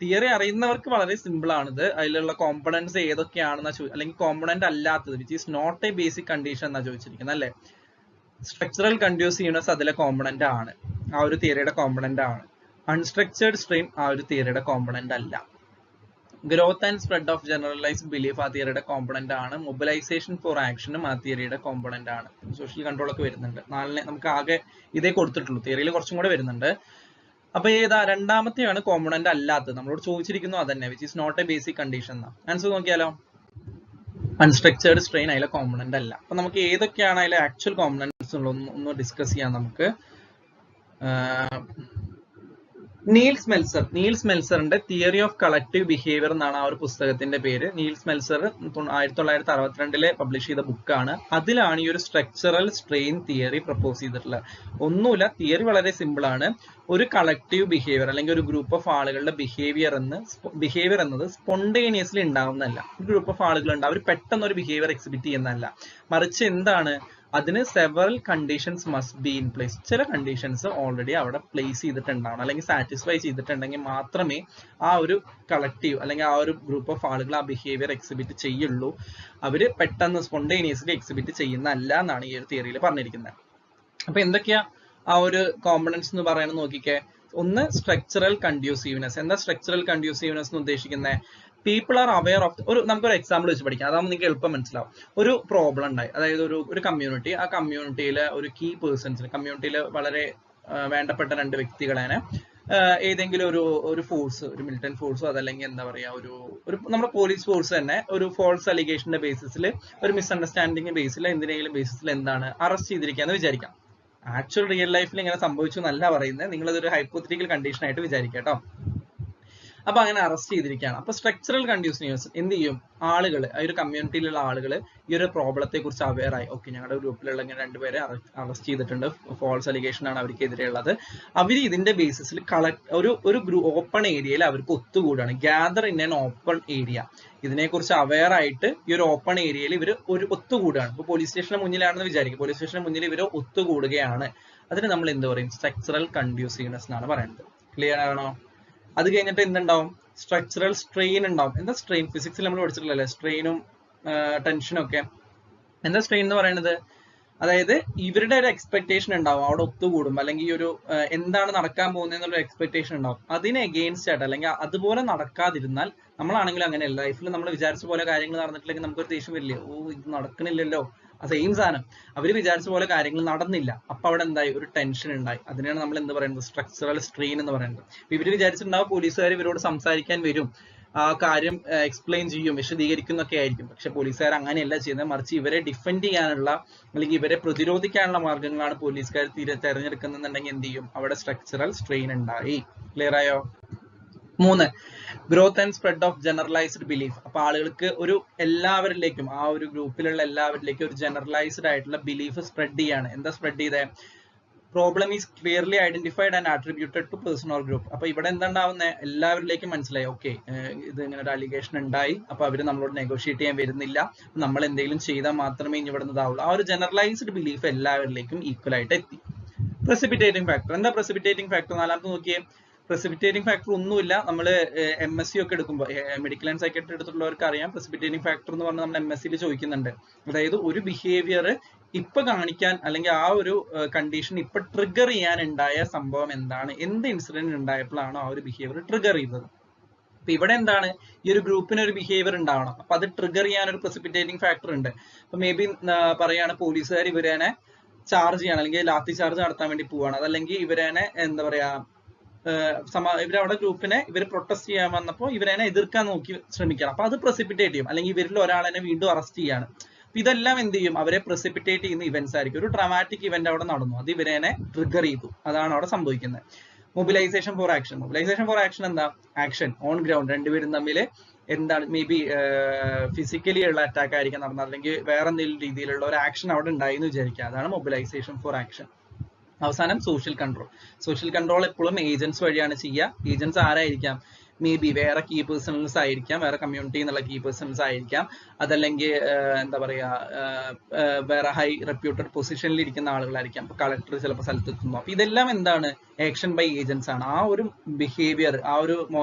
തിയറി അറിയുന്നവർക്ക് വളരെ സിമ്പിൾ ആണിത്. അതിലുള്ള കോമ്പണന്റ്സ് ഏതൊക്കെയാണെന്നാ അല്ലെങ്കിൽ കോമ്പണന്റ് അല്ലാത്തത് which is not a basic condition എന്നാ ചോദിച്ചിരിക്കുന്നത് അല്ലേ. സ്ട്രക്ചറൽ കൺഡ്യൂസീവ്നെസ് അതിലെ കോമ്പണന്റ് ആണ്, ആ ഒരു തിയറിയുടെ കോമ്പണന്റ് ആണ്. അൺസ്ട്രക്ചേർഡ് സ്ട്രീം ആ ഒരു തിയറിയുടെ കോമ്പണന്റ് അല്ല. Growth and spread of generalised belief ആ തിയറിയുടെ കോമ്പണന്റ് ആണ്. മൊബിലൈസേഷൻ ഫോർ ആക്ഷനും ആ തിയറിയുടെ കോമ്പണന്റ് ആണ്. സോഷ്യൽ കൺട്രോൾ ഒക്കെ വരുന്നുണ്ട്. നാളെ നമുക്ക് ആകെ ഇതേ കൊടുത്തിട്ടുള്ളൂ, തിയറിയിൽ കുറച്ചും കൂടെ വരുന്നുണ്ട്. അപ്പൊ ഏതാ രണ്ടാമത്തെയാണ് കോമ്പണന്റ് അല്ലാത്തത്, നമ്മളോട് ചോദിച്ചിരിക്കുന്നു അതന്നെ, which is not a basic condition എന്നാ. ആൻസർ നോക്കിയാലോ, അൺസ്ട്രക്ചേർഡ് സ്ട്രെയിൻ അതിലെ കോമ്പണന്റ് അല്ല. അപ്പൊ നമുക്ക് ഏതൊക്കെയാണ് അതിലെ ആക്ച്വൽ കോമ്പണന്റ്സ് ഉള്ളത് ഒന്ന് ഡിസ്കസ് ചെയ്യാം നമുക്ക്. നീൽസ് മെൽസറിന്റെ തിയറി ഓഫ് കളക്റ്റീവ് ബിഹേവിയർ എന്നാണ് ആ ഒരു പുസ്തകത്തിന്റെ പേര്. നീൽസ് മെൽസർ 1962 പബ്ലിഷ് ചെയ്ത ബുക്കാണ്. അതിലാണ് ഈ ഒരു സ്ട്രക്ചറൽ സ്ട്രെയിൻ തിയറി പ്രപ്പോസ് ചെയ്തിട്ടുള്ളത്. ഒന്നുമില്ല, തിയറി വളരെ സിമ്പിൾ ആണ്. ഒരു കളക്റ്റീവ് ബിഹേവിയർ അല്ലെങ്കിൽ ഒരു ഗ്രൂപ്പ് ഓഫ് ആളുകളുടെ ബിഹേവിയർ എന്നത് സ്പോണ്ടേനിയസ്ലി ഉണ്ടാവുന്നതല്ല. ഒരു ഗ്രൂപ്പ് ഓഫ് ആളുകളുണ്ട്, അവർ പെട്ടെന്ന് ഒരു ബിഹേവിയർ എക്സിബിറ്റ് ചെയ്യുന്നതല്ല, മറിച്ച് എന്താണ്, അതിന് several conditions must be in place. ചില കണ്ടീഷൻസ് ഓൾറെഡി അവിടെ പ്ലേസ് ചെയ്തിട്ടുണ്ടാവണം അല്ലെങ്കിൽ സാറ്റിസ്ഫൈ ചെയ്തിട്ടുണ്ടെങ്കിൽ മാത്രമേ ആ ഒരു കളക്റ്റീവ് അല്ലെങ്കിൽ ആ ഒരു ഗ്രൂപ്പ് ഓഫ് ആളുകൾ ആ ബിഹേവിയർ എക്സിബിറ്റ് ചെയ്യുള്ളൂ. അവര് പെട്ടെന്ന് സ്പോണ്ടേനിയസ്ലി എക്സിബിറ്റ് ചെയ്യുന്നതല്ല എന്നാണ് ഈ ഒരു തിയറിയിൽ പറഞ്ഞിരിക്കുന്നത്. അപ്പൊ എന്തൊക്കെയാ ആ ഒരു കോമ്പണന്റ്സ് എന്ന് പറയുന്നത് നോക്കിക്കേ. ഒന്ന് സ്ട്രക്ചറൽ കൺഡ്യൂസീവ്നെസ്. എന്താ സ്ട്രക്ചറൽ കൺഡ്യൂസീവ്നെസ് എന്ന് ഉദ്ദേശിക്കുന്നത്? പീപ്പിൾ ആർ അവെയർ ഓഫ് നമുക്കൊരു എക്സാമ്പിൾ വെച്ച് പഠിക്കാം, അതാകുമ്പോൾ നിങ്ങൾക്ക് എളുപ്പം മനസ്സിലാവും. ഒരു പ്രോബ്ലം ഉണ്ടായി, അതായത് ഒരു കമ്മ്യൂണിറ്റി, ആ കമ്മ്യൂണിറ്റിയിലെ ഒരു കീ പേഴ്സൺസിന്, കമ്മ്യൂണിറ്റിയിലെ വളരെ വേണ്ടപ്പെട്ട 2 വ്യക്തികളെ ഏതെങ്കിലും ഒരു ഫോഴ്സ്, ഒരു മിലിറ്റന്റ് ഫോഴ്സോ അതല്ലെങ്കിൽ എന്താ പറയാ ഒരു നമ്മുടെ പോലീസ് ഫോഴ്സ് തന്നെ ഒരു ഫോൾസ് അലിഗേഷന്റെ ബേസിസിൽ, ഒരു മിസ്അണ്ടർസ്റ്റാൻഡിംഗ് ബേസിൽ, എന്തിനെങ്കിലും ബേസിസിൽ എന്താണ് അറസ്റ്റ് ചെയ്തിരിക്കാന്ന് വിചാരിക്കാം. ആക്ച്വൽ റിയൽ ലൈഫിൽ ഇങ്ങനെ സംഭവിച്ചു എന്നല്ല പറയുന്നത്, നിങ്ങളതൊരു ഹൈപ്പോത്തറ്റിക്കൽ കണ്ടീഷൻ ആയിട്ട് വിചാരിക്കാം കേട്ടോ. അപ്പൊ അങ്ങനെ അറസ്റ്റ് ചെയ്തിരിക്കുകയാണ്. അപ്പൊ സ്ട്രക്ചറൽ കണ്ടീഷൻസ് എന്ത് ചെയ്യും, ആളുകൾ ആ ഒരു കമ്മ്യൂണിറ്റിയിലുള്ള ആളുകൾ ഈ ഒരു പ്രോബ്ലത്തെ കുറിച്ച് അവെയർ ആയി. ഓക്കെ, ഞങ്ങളുടെ ഗ്രൂപ്പിലുള്ള ഇങ്ങനെ രണ്ടുപേരെ അറസ്റ്റ് ചെയ്തിട്ടുണ്ട്, ഫോൾസ് അലിഗേഷൻ ആണ് അവർക്കെതിരെ ഉള്ളത്. അവർ ഇതിന്റെ ബേസിസിൽ ഒരു ഓപ്പൺ ഏരിയയിൽ അവർക്ക് ഒത്തുകൂടാണ്, gather in an open area. ഇതിനെക്കുറിച്ച് അവെയർ ആയിട്ട് ഈ ഒരു ഓപ്പൺ ഏരിയയിൽ ഇവർ ഒത്തുകൂടുകയാണ്. ഇപ്പൊ പോലീസ് സ്റ്റേഷന് മുന്നിലാണെന്ന് വിചാരിക്കും, പോലീസ് സ്റ്റേഷന് മുന്നിൽ ഇവർ ഒത്തുകൂടുകയാണ്. അതിന് നമ്മൾ എന്ത് പറയും, സ്ട്രക്ചറൽ കണ്ട്യൂസീവ്നെസ് എന്നാണ് പറയുന്നത്. ക്ലിയർ ആണോ? അത് കഴിഞ്ഞിട്ട് എന്തുണ്ടാവും, സ്ട്രക്ചറൽ സ്ട്രെയിൻ ഉണ്ടാവും. എന്താ സ്ട്രെയിൻ? ഫിസിക്സിൽ നമ്മൾ പഠിച്ചിട്ടില്ലല്ലേ, സ്ട്രെയിനും ടെൻഷനും ഒക്കെ. എന്താ സ്ട്രെയിൻ എന്ന് പറയുന്നത്? അതായത് ഇവരുടെ ഒരു എക്സ്പെക്ടേഷൻ ഉണ്ടാവും അവിടെ ഒത്തുകൂടും, അല്ലെങ്കിൽ ഈ ഒരു എന്താണ് നടക്കാൻ പോകുന്നത് എന്നുള്ള എക്സ്പെക്ടേഷൻ ഉണ്ടാവും. അതിന് എഗെയിൻസ്റ്റ് ആയിട്ട് അല്ലെങ്കിൽ അതുപോലെ നടക്കാതിരുന്നാൽ, നമ്മളാണെങ്കിലും അങ്ങനെയല്ല, ലൈഫിൽ നമ്മൾ വിചാരിച്ച പോലെ കാര്യങ്ങൾ നടന്നിട്ടില്ലെങ്കിൽ നമുക്കൊരു ദേഷ്യം വരില്ലേ, ഓ ഇത് നടക്കണില്ലല്ലോ. ആ സെയിം സാധനം, അവർ വിചാരിച്ച പോലെ കാര്യങ്ങൾ നടന്നില്ല, അപ്പൊ അവിടെ എന്തായി, ഒരു ടെൻഷൻ ഉണ്ടായി. അതിനാണ് നമ്മൾ എന്ത് പറയുന്നത്, സ്ട്രക്ചറൽ സ്ട്രെയിൻ എന്ന് പറയുന്നത്. ഇവര് വിചാരിച്ചിട്ടുണ്ടാവും പോലീസുകാർ ഇവരോട് സംസാരിക്കാൻ വരും, ആ കാര്യം എക്സ്പ്ലെയിൻ ചെയ്യും, വിശദീകരിക്കുന്നൊക്കെ ആയിരിക്കും. പക്ഷെ പോലീസുകാർ അങ്ങനെയല്ല ചെയ്യുന്നത്, മറിച്ച് ഇവരെ ഡിഫെൻഡ് ചെയ്യാനുള്ള അല്ലെങ്കിൽ ഇവരെ പ്രതിരോധിക്കാനുള്ള മാർഗങ്ങളാണ് പോലീസുകാർ തെരഞ്ഞെടുക്കുന്നുണ്ടെങ്കിൽ എന്ത് ചെയ്യും, അവിടെ സ്ട്രക്ചറൽ സ്ട്രെയിൻ ഉണ്ടായി. ക്ലിയർ ആയോ? 3, growth and spread of generalised belief. അപ്പൊ ആളുകൾക്ക് ഒരു എല്ലാവരിലേക്കും, ആ ഒരു ഗ്രൂപ്പിലുള്ള എല്ലാവരിലേക്കും ഒരു ജനറലൈസ്ഡ് ആയിട്ടുള്ള ബിലീഫ് സ്പ്രെഡ് ചെയ്യാണ്. എന്താ സ്പ്രെഡ് ചെയ്തേ? Problem is clearly identified and attributed to person or group. അപ്പൊ ഇവിടെ എന്താണ്ടാവുന്നത്, എല്ലാവരിലേക്കും മനസ്സിലായി, ഓക്കെ ഇത് ഇങ്ങനെ ഒരു അലിഗേഷൻ ഉണ്ടായി, അപ്പൊ അവര് നമ്മളോട് നെഗോഷിയേറ്റ് ചെയ്യാൻ വരുന്നില്ല, നമ്മൾ എന്തെങ്കിലും ചെയ്താൽ മാത്രമേ ഇനി ഇവിടെ നിന്നാവുള്ളൂ. ആ ഒരു ജനറലൈസ്ഡ് ബിലീഫ് എല്ലാവരിലേക്കും ഈക്വൽ ആയിട്ട് എത്തി. Precipitating factor. എന്താ പ്രസിപ്പിറ്റേറ്റിംഗ് ഫാക്ടർ? 4ാമത്തെ നോക്കിയേ. പ്രസിപ്പിറ്റേറ്റിംഗ് ഫാക്ടർ ഒന്നുമില്ല, നമ്മൾ MSc ഒക്കെ എടുക്കുമ്പോൾ, മെഡിക്കൽ ആൻഡ് സൈക്കട്രി എടുത്തിട്ടുള്ളവർക്ക് അറിയാം, പ്രസിപ്പിറ്റേറ്റിംഗ് ഫാക്ടർ എന്ന് പറഞ്ഞാൽ നമ്മൾ MScയിൽ ചോദിക്കുന്നുണ്ട്. അതായത് ഒരു ബിഹേവിയർ ഇപ്പൊ കാണിക്കാൻ അല്ലെങ്കിൽ ആ ഒരു കണ്ടീഷൻ ഇപ്പൊ ട്രിഗർ ചെയ്യാൻ ഉണ്ടായ സംഭവം എന്താണ്, എന്ത് ഇൻസിഡന്റ് ഉണ്ടായപ്പോഴാണോ ആ ഒരു ബിഹേവിയർ ട്രിഗർ ചെയ്തത്. അപ്പൊ ഇവിടെ എന്താണ്, ഈ ഒരു ഗ്രൂപ്പിന് ഒരു ബിഹേവിയർ ഉണ്ടാവണം, അപ്പൊ അത് ട്രിഗർ ചെയ്യാൻ ഒരു പ്രസിപ്പിറ്റേറ്റിംഗ് ഫാക്ടർ ഉണ്ട്. അപ്പൊ മേ ബി പറയാണ്, പോലീസുകാർ ഇവരേനെ ചാർജ് ചെയ്യണം അല്ലെങ്കിൽ ലാത്തി ചാർജ് നടത്താൻ വേണ്ടി പോവാണ്, അതല്ലെങ്കിൽ ഇവരേനെ എന്താ പറയാ ഇവരവിടെ ഗ്രൂപ്പിനെ ഇവർ പ്രൊട്ടസ്റ്റ് ചെയ്യാൻ വന്നപ്പോൾ ഇവരെ എതിർക്കാൻ നോക്കി ശ്രമിക്കണം, അപ്പൊ അത് പ്രസിപ്പിറ്റേറ്റ് ചെയ്യും. അല്ലെങ്കിൽ ഇവരിൽ ഒരാളെ വീണ്ടും അറസ്റ്റ് ചെയ്യാണ്. അപ്പൊ ഇതെല്ലാം എന്ത് ചെയ്യും, അവരെ പ്രസിപ്പിറ്റേറ്റ് ചെയ്യുന്ന ഇവന്റ്സ് ആയിരിക്കും. ഒരു ഡ്രാമാറ്റിക് ഇവന്റ് അവിടെ നടന്നു, അത് ഇവരെ ട്രിഗർ ചെയ്തു, അതാണ് അവിടെ സംഭവിക്കുന്നത്. Mobilisation for action. Mobilisation for action എന്താ? ആക്ഷൻ ഓൺ ഗ്രൗണ്ട്, രണ്ടുപേരും തമ്മിൽ എന്താണ്, മേ ബി ഫിസിക്കലി ഉള്ള അറ്റാക്ക് ആയിരിക്കും നടന്നത്, അല്ലെങ്കിൽ വേറെ എന്തെങ്കിലും രീതിയിലുള്ള ഒരു ആക്ഷൻ അവിടെ ഉണ്ടായി എന്ന് വിചാരിക്കുക, അതാണ് മൊബിലൈസേഷൻ ഫോർ ആക്ഷൻ. അവസാനം സോഷ്യൽ കൺട്രോൾ. സോഷ്യൽ കൺട്രോൾ എപ്പോഴും ഏജൻസ് വഴിയാണ് ചെയ്യുക. ഏജൻസ് ആരായിരിക്കാം? മേ ബി വേറെ കീ പേഴ്സൺസ് ആയിരിക്കാം, വേറെ കമ്മ്യൂണിറ്റി എന്നുള്ള കീ പേഴ്സൺസ് ആയിരിക്കാം, അതല്ലെങ്കിൽ എന്താ പറയാ വേറെ ഹൈ റെപ്യൂട്ടഡ് പൊസിഷനിൽ ഇരിക്കുന്ന ആളുകളായിരിക്കാം. അപ്പൊ കളക്ടർ ചിലപ്പോൾ സ്ഥലത്തെത്തുന്നു. അപ്പൊ ഇതെല്ലാം എന്താണ്, ആക്ഷൻ ബൈ ഏജൻസ് ആണ്. ആ ഒരു ബിഹേവിയർ, ആ ഒരു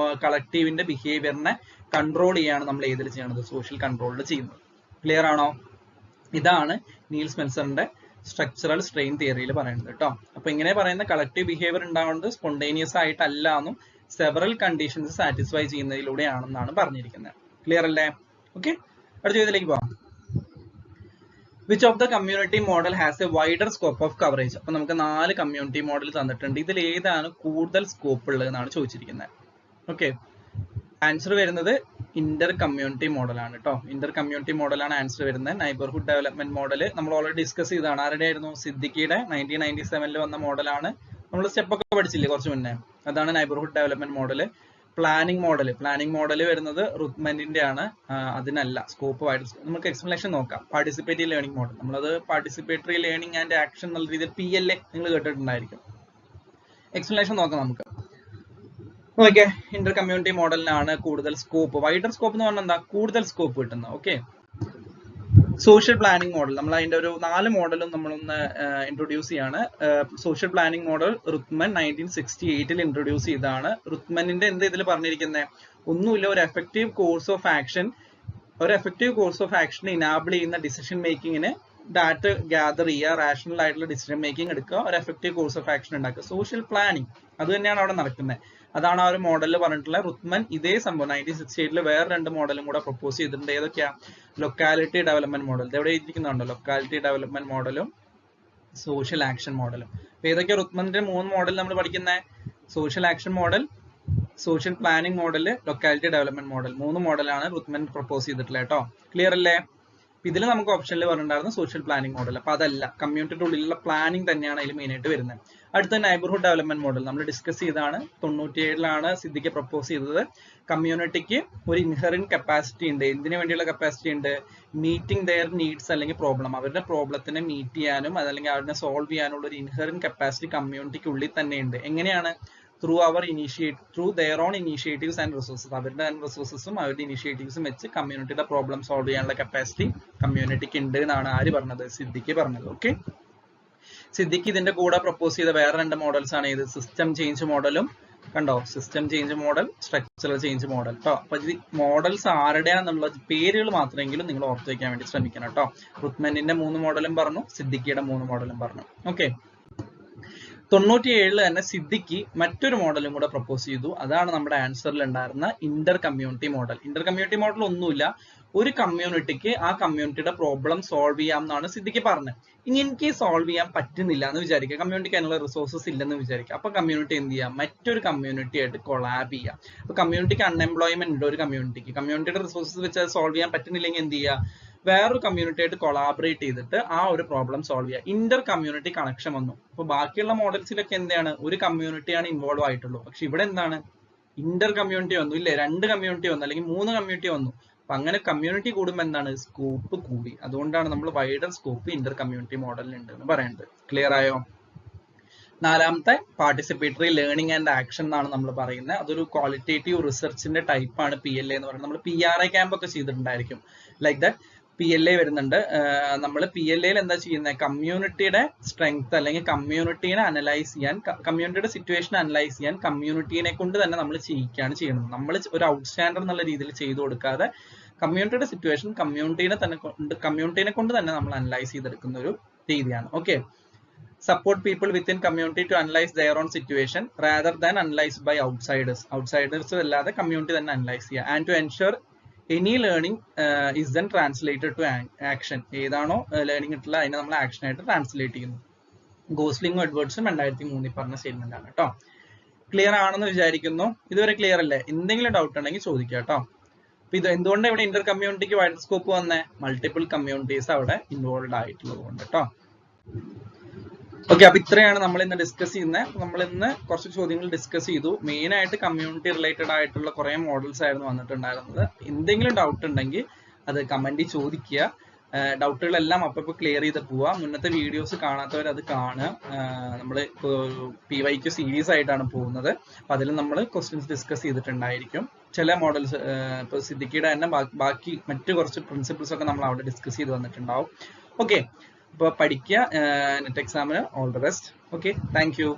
കളക്റ്റീവിന്റെ ബിഹേവിയറിനെ കൺട്രോൾ ചെയ്യാണ് നമ്മൾ ഏതിൽ ചെയ്യണത്, സോഷ്യൽ കൺട്രോളിൽ ചെയ്യുന്നത്. ക്ലിയർ ആണോ? ഇതാണ് നീൽസ് മെൻസറിന്റെ സ്ട്രക്ചറൽ സ്ട്രെയിൻ തിയറിയിൽ പറയുന്നത് കേട്ടോ. അപ്പൊ ഇങ്ങനെ പറയുന്ന കളക്റ്റീവ് ബിഹേവിയർ ഉണ്ടാവുന്നത് സ്പോണ്ടേനിയസ് ആയിട്ടല്ല എന്നും സെവറൽ കണ്ടീഷൻസ് സാറ്റിസ്ഫൈ ചെയ്യുന്നതിലൂടെയാണെന്നാണ് പറഞ്ഞിരിക്കുന്നത്. ക്ലിയർ അല്ലേ? ഓക്കെ, അടുത്ത ചോദ്യത്തിലേക്ക് പോവാം. Which of the community model has A wider scope of coverage. അപ്പൊ നമുക്ക് 4 കമ്മ്യൂണിറ്റി മോഡൽ തന്നിട്ടുണ്ട്, ഇതിൽ ഏതാണ് കൂടുതൽ സ്കോപ്പ് ഉള്ളതെന്നാണ് ചോദിച്ചിരിക്കുന്നത്. ഓക്കെ, ആൻസർ വരുന്നത് ഇന്റർ കമ്മ്യൂണിറ്റി മോഡലാണ് കേട്ടോ. ഇന്റർ കമ്മ്യൂണിറ്റി മോഡലാണ് ആൻസർ വരുന്നത്. നൈബർഹുഡ് ഡെവലപ്മെന്റ് മോഡൽ നമ്മൾ ഓൾറെഡി ഡിസ്കസ് ചെയ്തതാണ്. ആരുടെ ആയിരുന്നു? സിദ്ദിഖിയുടെ 1997 വന്ന മോഡലാണ്. നമ്മൾ സ്റ്റെപ്പ് ഒക്കെ പഠിച്ചില്ലേ കുറച്ച് മുന്നേ, അതാണ് neighbourhood development model. Planning model വരുന്നത് റുത്മനിന്റെ ആണ്, അതിനല്ല സ്കോപ്പ് വൈഡ്. നമുക്ക് എക്സ്പ്ലനേഷൻ നോക്കാം. പാർട്ടിസിപ്പേറ്റീവ് ലേണിംഗ് മോഡൽ, നമ്മളത് പാർട്ടിസിപ്പേറ്ററി ലേണിംഗ് ആൻഡ് ആക്ഷൻ എന്നുള്ള രീതിയിൽ PLA നിങ്ങൾ കേട്ടിട്ടുണ്ടായിരിക്കും. എക്സ്പ്ലനേഷൻ നോക്കാം നമുക്ക്. ഓക്കെ, ഇന്റർ കമ്മ്യൂണിറ്റി മോഡലിനാണ് കൂടുതൽ സ്കോപ്പ്. വൈഡർ സ്കോപ്പ് എന്ന് പറഞ്ഞാൽ എന്താ? കൂടുതൽ സ്കോപ്പ് കിട്ടുന്നത്. ഓക്കെ, സോഷ്യൽ പ്ലാനിംഗ് മോഡൽ, നമ്മൾ അതിന്റെ ഒരു 4 മോഡലും നമ്മളൊന്ന് ഇൻട്രൊഡ്യൂസ് ചെയ്യാണ്. സോഷ്യൽ പ്ലാനിംഗ് മോഡൽ റുത്മൻ 1968 ഇൻട്രൊഡ്യൂസ് ചെയ്തതാണ്. റുത്മനിന്റെ എന്ത് ഇതിൽ പറഞ്ഞിരിക്കുന്നത്? ഒന്നുമില്ല, ഒരു effective course of action enable ചെയ്യുന്ന ഡിസിഷൻ മേക്കിങ്ങിന് ഡാറ്റ ഗ്യാദർ ചെയ്യുക, റാഷണൽ ആയിട്ടുള്ള ഡിസിഷൻ മേക്കിംഗ് എടുക്കുക, ഒരു എഫക്റ്റീവ് കോഴ്സ് ഓഫ് ആക്ഷൻ ഉണ്ടാക്കുക. സോഷ്യൽ പ്ലാനിങ് അത് തന്നെയാണ് അവിടെ നടക്കുന്നത്. അതാണ് ആ ഒരു മോഡലിൽ പറഞ്ഞിട്ടുള്ള. റുത്മൻ ഇതേ സംഭവം 1968 വേറെ 2 മോഡലും കൂടെ പ്രൊപ്പോസ് ചെയ്തിട്ടുണ്ട്. ഏതൊക്കെയാ? ലൊക്കാലിറ്റി ഡെവലപ്മെന്റ് മോഡൽ, എവിടെ ഇരിക്കുന്നുണ്ടോ, ലൊക്കാലിറ്റി ഡെവലപ്മെന്റ് മോഡലും സോഷ്യൽ ആക്ഷൻ മോഡലും. അപ്പൊ ഏതൊക്കെയാ റുത്മന്റെ 3 മോഡൽ നമ്മൾ പഠിക്കുന്നത്? Social action model, social planning model, locality development model. 3 മോഡലാണ് റുത്മൻ പ്രൊപ്പോസ് ചെയ്തിട്ടുള്ളത് കേട്ടോ. ക്ലിയർ അല്ലേ? ഇതിൽ നമുക്ക് ഓപ്ഷനിൽ പറഞ്ഞിട്ടുണ്ടായിരുന്നു സോഷ്യൽ പ്ലാനിംഗ് മോഡൽ. അപ്പൊ അതല്ല, കമ്മ്യൂണിറ്റിയുടെ ഉള്ളിലുള്ള പ്ലാനിംഗ് തന്നെയാണ് അതിൽ മെയിൻ ആയിട്ട് വരുന്നത്. അടുത്ത നൈബർഹുഡ് ഡെവലപ്മെന്റ് മോഡൽ നമ്മൾ ഡിസ്കസ് ചെയ്താണ്. 97 സിദ്ദിഖ് പ്രപ്പോസ് ചെയ്തത്. കമ്മ്യൂണിറ്റിക്ക് ഒരു ഇൻഹെറിന്റ് കപ്പാസിറ്റി ഉണ്ട്. എന്തിനു വേണ്ടിയുള്ള കപ്പാസിറ്റി ഉണ്ട്? മീറ്റിംഗ് ദെയർ നീഡ്സ് അല്ലെങ്കിൽ പ്രോബ്ലം, അവരുടെ പ്രോബ്ലത്തിനെ മീറ്റ് ചെയ്യാനും അതല്ലെങ്കിൽ അവരെ സോൾവ് ചെയ്യാനുള്ള ഒരു ഇൻഹെറിന്റ് കപ്പാസിറ്റി കമ്മ്യൂണിറ്റിക്ക് ഉള്ളിൽ തന്നെ ഉണ്ട്. എങ്ങനെയാണ്? Through their own initiatives and resources. അവരുടെ റിസോഴ്സസും അവരുടെ ഇനിഷ്യേറ്റീവ്സും വെച്ച് കമ്മ്യൂണിറ്റിയുടെ പ്രോബ്ലം സോൾവ് ചെയ്യാനുള്ള കപ്പാസിറ്റി കമ്മ്യൂണിറ്റിക്ക് ഉണ്ട് എന്നാണ് ആര് പറഞ്ഞത്? സിദ്ദിഖ് പറഞ്ഞത്. ഓക്കെ, സിദ്ദിഖ് ഇതിന്റെ കൂടെ പ്രപ്പോസ് ചെയ്ത വേറെ 2 മോഡൽസ് ആണ് ഇത്. സിസ്റ്റം ചേഞ്ച് മോഡലും കണ്ടോ, system change model, structural change model കേട്ടോ. അപ്പൊ ഇത് മോഡൽസ് ആരുടെയാന്നുള്ള പേരുകൾ മാത്രമെങ്കിലും നിങ്ങൾ ഓർത്ത് വെക്കാൻ വേണ്ടി ശ്രമിക്കണം കേട്ടോ. റുത്മനിന്റെ 3 മോഡലും പറഞ്ഞു, സിദ്ദിഖിയുടെ 3 മോഡലും പറഞ്ഞു. ഓക്കെ, 97 തന്നെ സിദ്ദിഖ് മറ്റൊരു മോഡലും കൂടെ പ്രപ്പോസ് ചെയ്തു. അതാണ് നമ്മുടെ ആൻസറിൽ ഉണ്ടായിരുന്ന Inter community model. Inter community model ഒന്നുമില്ല, ഒരു കമ്മ്യൂണിറ്റിക്ക് ആ കമ്മ്യൂണിറ്റിയുടെ പ്രോബ്ലം സോൾവ് ചെയ്യാം എന്നാണ് സിദ്ദിഖ് പറഞ്ഞത്. ഇനി എനിക്ക് സോൾവ് ചെയ്യാൻ പറ്റുന്നില്ല എന്ന് വിചാരിക്കുക, കമ്മ്യൂണിറ്റിക്ക് അതിനുള്ള റിസോഴ്സസ് ഇല്ലെന്ന് വിചാരിക്കുക. അപ്പൊ കമ്മ്യൂണിറ്റി എന്ത് ചെയ്യാം? മറ്റൊരു കമ്മ്യൂണിറ്റി ആയിട്ട് കൊളാബ് ചെയ്യാം. അപ്പൊ കമ്മ്യൂണിറ്റിക്ക് അൺഎംപ്ലോയ്മെന്റ് ഉണ്ട്, ഒരു കമ്മ്യൂണിറ്റിയുടെ റിസോഴ്സസ് വെച്ച് അത് സോൾവ് ചെയ്യാൻ പറ്റുന്നില്ലെങ്കിൽ എന്ത് ചെയ്യുക? വേറൊരു കമ്മ്യൂണിറ്റി ആയിട്ട് കൊളാബറേറ്റ് ചെയ്തിട്ട് ആ ഒരു പ്രോബ്ലം സോൾവ് ചെയ്യുക. ഇന്റർ കമ്മ്യൂണിറ്റി കണക്ഷൻ വന്നു. അപ്പൊ ബാക്കിയുള്ള മോഡൽസിലൊക്കെ എന്താണ്? ഒരു കമ്മ്യൂണിറ്റിയാണ് ഇൻവോൾവ് ആയിട്ടുള്ളൂ. പക്ഷെ ഇവിടെ എന്താണ്? ഇന്റർ കമ്മ്യൂണിറ്റി വന്നു, ഇല്ലേ? 2 കമ്മ്യൂണിറ്റി വന്നു, അല്ലെങ്കിൽ 3 കമ്മ്യൂണിറ്റി വന്നു. അപ്പൊ അങ്ങനെ കമ്മ്യൂണിറ്റി കൂടുമ്പോൾ എന്താണ്? സ്കോപ്പ് കൂടി. അതുകൊണ്ടാണ് നമ്മൾ വൈഡർ സ്കോപ്പ് ഇന്റർ കമ്മ്യൂണിറ്റി മോഡലിൽ ഉണ്ട് എന്ന് പറയുന്നത്. ക്ലിയർ ആയോ? 4ാമത്തെ പാർട്ടിസിപ്പേറ്ററി ലേണിംഗ് ആൻഡ് ആക്ഷൻ എന്നാണ് നമ്മൾ പറയുന്നത്. അതൊരു ക്വാളിറ്റേറ്റീവ് റിസർച്ചിന്റെ ടൈപ്പാണ് PLA എന്ന് പറയുന്നത്. നമ്മൾ PRA ക്യാമ്പ് ഒക്കെ ചെയ്തിട്ടുണ്ടായിരിക്കും. ലൈക്ക് ദാറ്റ് PLA വരുന്നുണ്ട്. നമ്മൾ PLAയിൽ എന്താ ചെയ്യുന്നത്? കമ്മ്യൂണിറ്റിയുടെ സ്ട്രെങ്ത് അല്ലെങ്കിൽ കമ്മ്യൂണിറ്റീനെ അനലൈസ് ചെയ്യാൻ, കമ്മ്യൂണിറ്റിയുടെ സിറ്റുവേഷൻ അനലൈസ് ചെയ്യാൻ കമ്മ്യൂണിറ്റീനെ കൊണ്ട് തന്നെ നമ്മൾ ചെയ്യിക്കുകയാണ് ചെയ്യുന്നത്. നമ്മൾ ഒരു ഔട്ട്സ്റ്റാൻഡർ എന്നുള്ള രീതിയിൽ ചെയ്തു കൊടുക്കാതെ കമ്മ്യൂണിറ്റിയുടെ സിറ്റുവേഷൻ കമ്മ്യൂണിറ്റീനെ കൊണ്ട് തന്നെ നമ്മൾ അനലൈസ് ചെയ്തെടുക്കുന്ന ഒരു രീതിയാണ്. Okay, support people within community to analyze their own situation rather than analyzed by outsiders. Outsiders അല്ലാതെ കമ്മ്യൂണിറ്റി തന്നെ അനലൈസ് ചെയ്യുക. And to ensure any learning is then translated to action. ഏതാണോ ലേണിംഗ് കിട്ടില്ല അതിനെ നമ്മൾ ആക്ഷൻ ആയിട്ട് ട്രാൻസ്ലേറ്റ് ചെയ്യുന്നു. ഗോസ്ലിംഗും എഡ്വേർഡ്സും 2003 പറഞ്ഞ സ്റ്റേറ്റ്മെന്റ് ആണ് കേട്ടോ. ക്ലിയർ ആണെന്ന് വിചാരിക്കുന്നു. ഇതുവരെ ക്ലിയർ അല്ലേ? എന്തെങ്കിലും ഡൗട്ട് ഉണ്ടെങ്കിൽ ചോദിക്കുക കേട്ടോ. അപ്പൊ ഇത് എന്തുകൊണ്ട് ഇവിടെ ഇന്റർ കമ്മ്യൂണിറ്റിക്ക് വൈഡ് സ്കോപ്പ് വന്നേ? മൾട്ടിപ്പിൾ കമ്മ്യൂണിറ്റീസ് അവിടെ ഇൻവോൾവ് ആയിട്ടുള്ളത് കൊണ്ട് കേട്ടോ. ഓക്കെ, അപ്പൊ ഇത്രയാണ് നമ്മൾ ഇന്ന് ഡിസ്കസ് ചെയ്യുന്നത്. നമ്മൾ ഇന്ന് കുറച്ച് ചോദ്യങ്ങൾ ഡിസ്കസ് ചെയ്തു. മെയിൻ ആയിട്ട് കമ്മ്യൂണിറ്റി റിലേറ്റഡ് ആയിട്ടുള്ള കുറെ മോഡൽസ് ആയിരുന്നു വന്നിട്ടുണ്ടായിരുന്നത്. എന്തെങ്കിലും ഡൗട്ട് ഉണ്ടെങ്കിൽ അത് കമന്റിൽ ചോദിക്കുക. ഡൗട്ടുകളെല്ലാം അപ്പോൾ ക്ലിയർ ചെയ്ത് പോവുക. മുന്നത്തെ വീഡിയോസ് കാണാത്തവർ അത് കാണുക. നമ്മൾ PYQ സീരീസ് ആയിട്ടാണ് പോകുന്നത്. അപ്പൊ അതിൽ നമ്മൾ ക്വസ്റ്റ്യൻസ് ഡിസ്കസ് ചെയ്തിട്ടുണ്ടായിരിക്കും. ചില മോഡൽസ് ഇപ്പൊ സിദ്ദിഖിയുടെ തന്നെ ബാക്കി മറ്റു കുറച്ച് പ്രിൻസിപ്പിൾസ് ഒക്കെ നമ്മൾ അവിടെ ഡിസ്കസ് ചെയ്ത് വന്നിട്ടുണ്ടാവും. ഓക്കെ, അപ്പോൾ പഠിക്കുക. നെറ്റ് എക്സാമിന് all the best. Okay, thank you.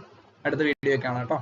അടുത്ത വീഡിയോ കാണാം കേട്ടോ.